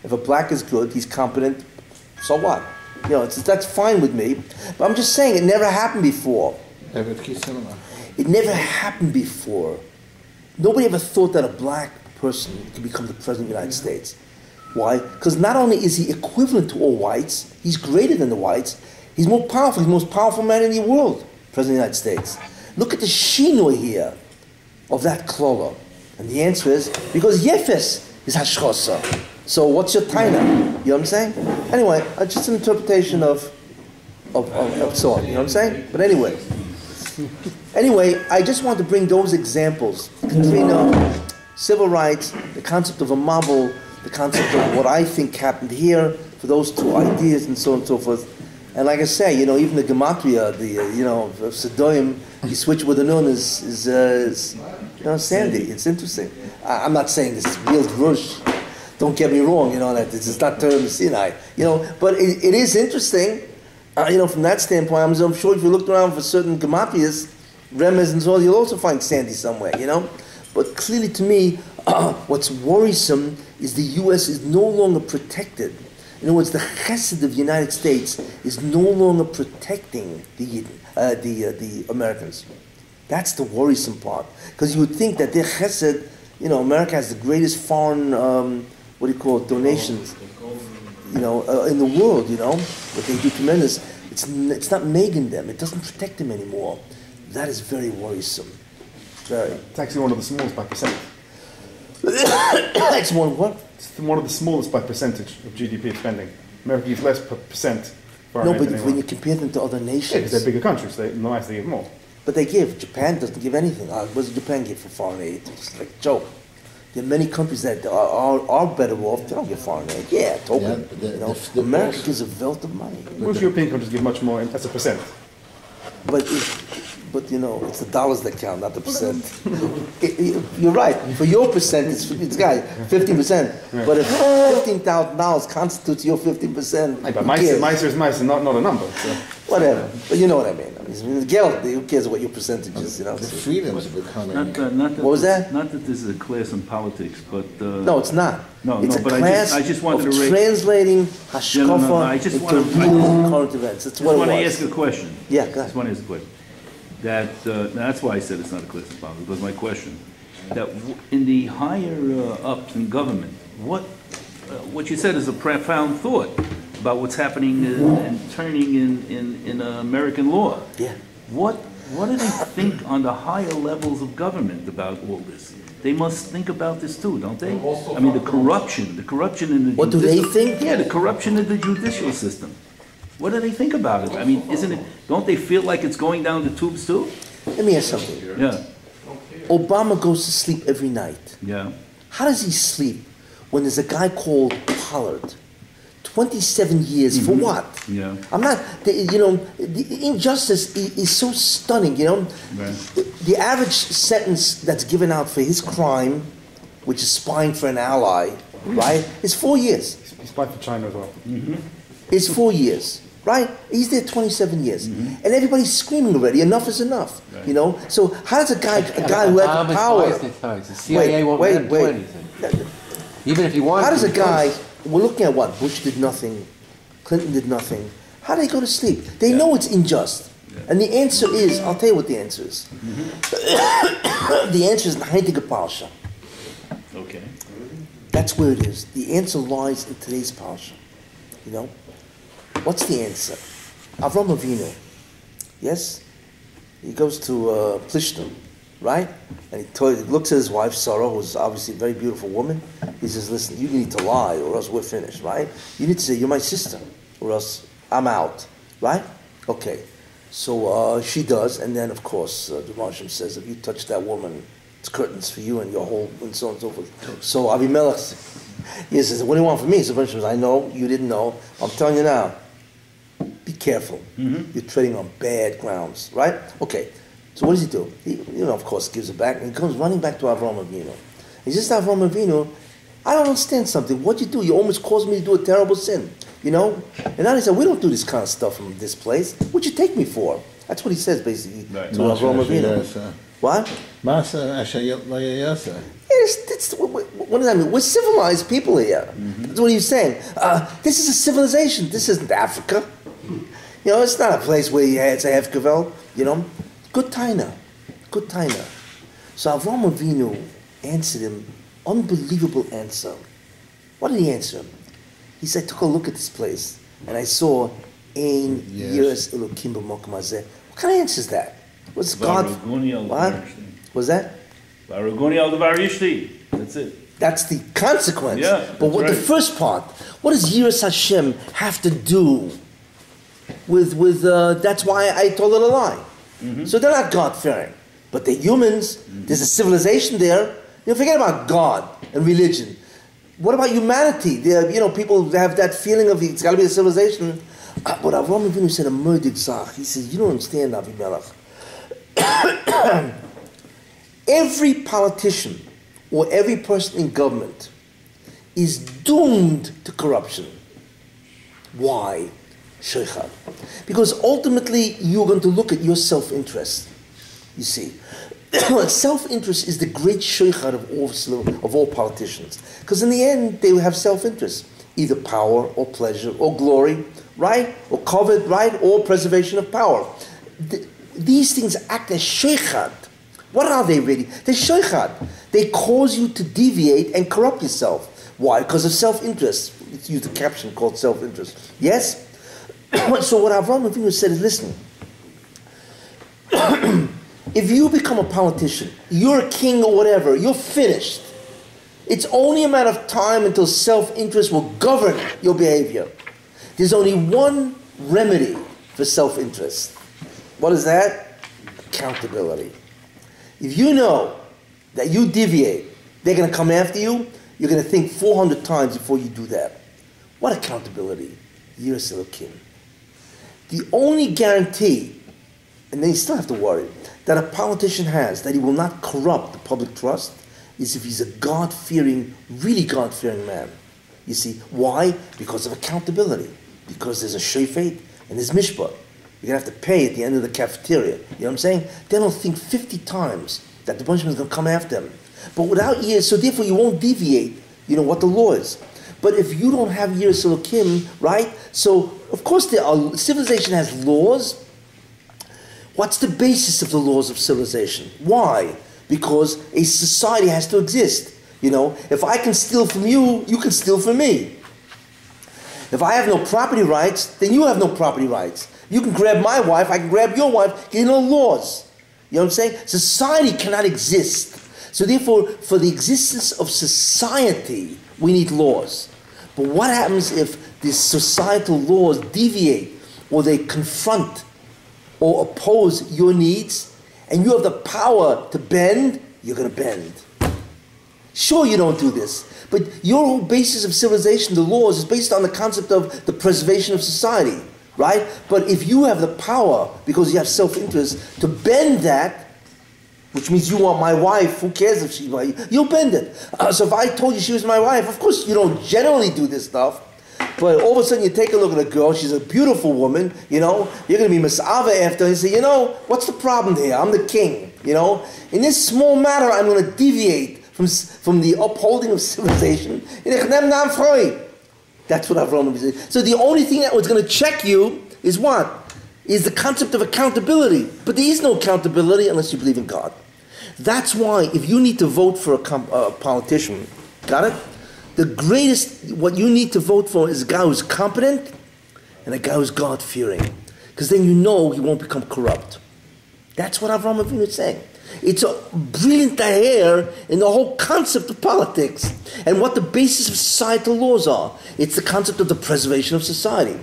If a black is good, he's competent, so what? You know, that's fine with me. But I'm just saying it never happened before. It never happened before. Nobody ever thought that a black person could become the President of the United States. Why? Because not only is he equivalent to all whites, he's greater than the whites, he's more powerful, he's the most powerful man in the world, President of the United States. Look at the shinui here of that klola. And the answer is, because Yefes is hashchosa. So what's your taina? You know what I'm saying? Anyway, just an interpretation of so on, you know what I'm saying? But anyway, I just want to bring those examples. Katrina, civil rights, the concept of a mabul, the concept of what I think happened here, for those 2 ideas and so on and so forth. And like I say, you know, even the gematria, of Sedoim, you switch with the nun is sandy. It's interesting. I'm not saying this is real drush. Don't get me wrong, you know, that this is not term Sinai, you know, but it is interesting, you know, from that standpoint. I'm sure if you looked around for certain gematrias, remez and so on, you'll also find sandy somewhere, you know. But clearly to me, what's worrisome is the U.S. is no longer protected. In other words, the chesed of the United States is no longer protecting the Americans. That's the worrisome part. Because you would think that their chesed, you know, America has the greatest foreign, donations, you know, in the world, you know. But they do tremendous. It's not making them. It doesn't protect them anymore. That is very worrisome. Very. It's actually one of the smallest by percent. It's one of what? It's one of the smallest by percentage of GDP spending. America gives less per percent. No, but when you compare them to other nations, yeah, because they're bigger countries. They give more. But they give. Japan doesn't give anything. What does Japan give for foreign aid? It's like a joke. There are many countries that are better off. They don't give foreign aid. Yeah, token. America gives a wealth of money. Most European countries give much more as a percent. But But it's the dollars that count, not the percent. You're right. For your percent, it's 15%. Right. But if $15,000 constitutes your 15%, but Meiser is Meiser, not a number. So. Whatever. But you know what I mean. The Geld, who cares what your percentage is? The freedom is becoming. Not that what was that? Not that this is a class in politics, but no, it's not. It's a but class I just wanted of to raise translating hashkafa into real current events. That's what it was. I just want to ask a question. Yeah, go ahead. I just want to ask a question. That's why I said it's not a class in politics. Because my question that in the higher ups in government, what you said is a profound thought about what's happening and turning in American law. Yeah. What do they think on the higher levels of government about all this? They must think about this too, don't they? I mean, the corruption in the what do they think? Yeah, the corruption in the judicial system. What do they think about it? I mean, don't they feel like it's going down the tubes too? Let me ask something. Yeah. Obama goes to sleep every night. Yeah. How does he sleep when there's a guy called Pollard? 27 years for what? Yeah. The injustice is so stunning, Right. The average sentence that's given out for his crime, which is spying for an ally, right, is 4 years. He spied for China as well. Mm-hmm. It's 4 years, right? He's there 27 years. And everybody's screaming already, enough is enough, Right. So how does a guy who has the power... The CIA won't let him do anything. Even if he wants How does to, a guy... We're looking at what? Bush did nothing. Clinton did nothing. How do they go to sleep? They know it's unjust. And the answer is, I'll tell you what the answer is. The answer is Heintige Parsha. Okay. That's where it is. The answer lies in today's Parsha. What's the answer? Avram Avinu. Yes? He goes to Plishtim, right? And he looks at his wife, Sarah, who's obviously a very beautiful woman. He says, listen, you need to lie or else we're finished, right? You need to say, you're my sister or else I'm out, right? Okay. So she does, and then, of course, the Mashim says, if you touch that woman, it's curtains for you and your whole, and so on and so forth. So Abimelech, he says, what do you want from me? So Mashim says, I know, you didn't know. I'm telling you now, be careful. You're treading on bad grounds, right? Okay. So what does he do? He, of course, gives it back, and he comes running back to Avram Avinu. He says to Avram Avinu, I don't understand something. What'd you do? You almost caused me to do a terrible sin, And now he said, we don't do this kind of stuff from this place. What'd you take me for? That's what he says, basically, to Avram Avinu. What? Yes, what does that mean? We're civilized people here. That's what he's saying. This is a civilization. This isn't Africa. It's not a place where it's a hefkevel, Good taina. So Avram Avinu answered him, unbelievable answer. What did he answer him? He said, I took a look at this place, and I saw Ein Yiras Elokim b'makom hazeh. What kind of answer is that? What's God? What? Was that? That's it. That's the consequence. Yeah, but what the first part? What does Yiras Hashem have to do with that's why I told her a lie. So they're not God-fearing, but they're humans. There's a civilization there. Forget about God and religion. What about humanity? There, people have that feeling of it's got to be a civilization. But Avram Avinu said a murdered zach. He says, you don't understand, Avimelech. Every politician or every person in government is doomed to corruption. Why? Sheikhad. Because ultimately you're going to look at your self-interest. You see, self-interest is the great sheikhad of all politicians. Because in the end, they will have self-interest. Either power or pleasure or glory, right? Or covet, right? Or preservation of power. These things act as sheikhad. What are they really? They're sheikhad. They cause you to deviate and corrupt yourself. Why? Because of self-interest. Let's use the caption called self-interest. Yes? So what Avram Avinu said is, listen, if you become a politician, you're a king or whatever, you're finished. It's only a matter of time until self-interest will govern your behavior. There's only one remedy for self-interest. What is that? Accountability. If you know that you deviate, they're going to come after you, you're going to think 400 times before you do that. What accountability? Yiras Elokim. The only guarantee and then you still have to worry, that a politician has, that he will not corrupt the public trust, is if he's a God-fearing, really God-fearing man. You see, why? Because of accountability. Because there's a shofet and there's mishpat. You're going to have to pay at the end of the cafeteria. You know what I'm saying? They don't think 50 times that the punishment is going to come after them. But without years, so therefore you won't deviate, what the law is. But if you don't have years Elokim, right? So, of course, civilization has laws. What's the basis of the laws of civilization? Why? Because a society has to exist. If I can steal from you, you can steal from me. If I have no property rights, then you have no property rights. You can grab my wife, I can grab your wife, there are no laws. You know what I'm saying? Society cannot exist. So therefore, for the existence of society, we need laws. But what happens if these societal laws deviate, or they confront or oppose your needs, and you have the power to bend? You're going to bend. Sure, you don't do this, but your whole basis of civilization, the laws, is based on the concept of the preservation of society, right? But if you have the power, because you have self-interest, to bend that, which means you want my wife, who cares if she's my wife, you'll bend it. So if I told you she was my wife, of course you don't generally do this stuff, but all of a sudden you take a look at a girl, she's a beautiful woman, you're going to be misava after, and say, what's the problem here? I'm the king, In this small matter, I'm going to deviate from the upholding of civilization. That's what Avraham said. So the only thing that was going to check you is what? Is the concept of accountability. But there is no accountability unless you believe in God. That's why if you need to vote for a politician, got it? The greatest, what you need to vote for is a guy who's competent and a guy who's God-fearing. Because then you know he won't become corrupt. That's what Avraham Avinu is saying. It's a brilliant idea in the whole concept of politics and what the basis of societal laws are. It's the concept of the preservation of society.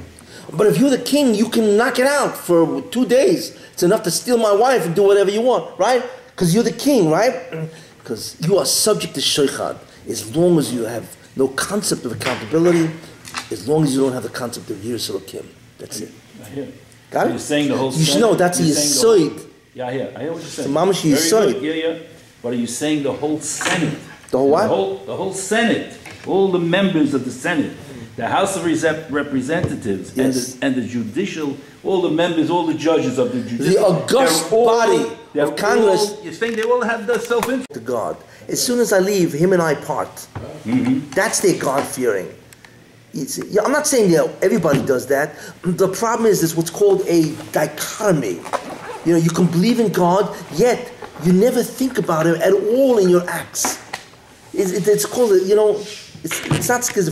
But if you're the king, you can knock it out for 2 days. It's enough to steal my wife and do whatever you want, right? Because you're the king, right? Because you are subject to sheikhad. As long as you have no concept of accountability, as long as you don't have the concept of yiras Elokim. That's it. Got it? You're saying the whole You should know that's a yisoid. Yeah, I hear what you're saying. So mamash yisoid. Yeah. But are you saying the whole Senate? The whole what? The whole Senate, all the members of the Senate, the House of Representatives, yes, and the judicial, all the members, all the judges of the judicial, the august body of Congress. You're saying they all have the self-interest? To God. As soon as I leave, him and I part. Mm-hmm. That's their God-fearing. I'm not saying that everybody does that. The problem is what's called a dichotomy. You can believe in God, yet you never think about Him at all in your acts. It's called, it's not schizophrenia.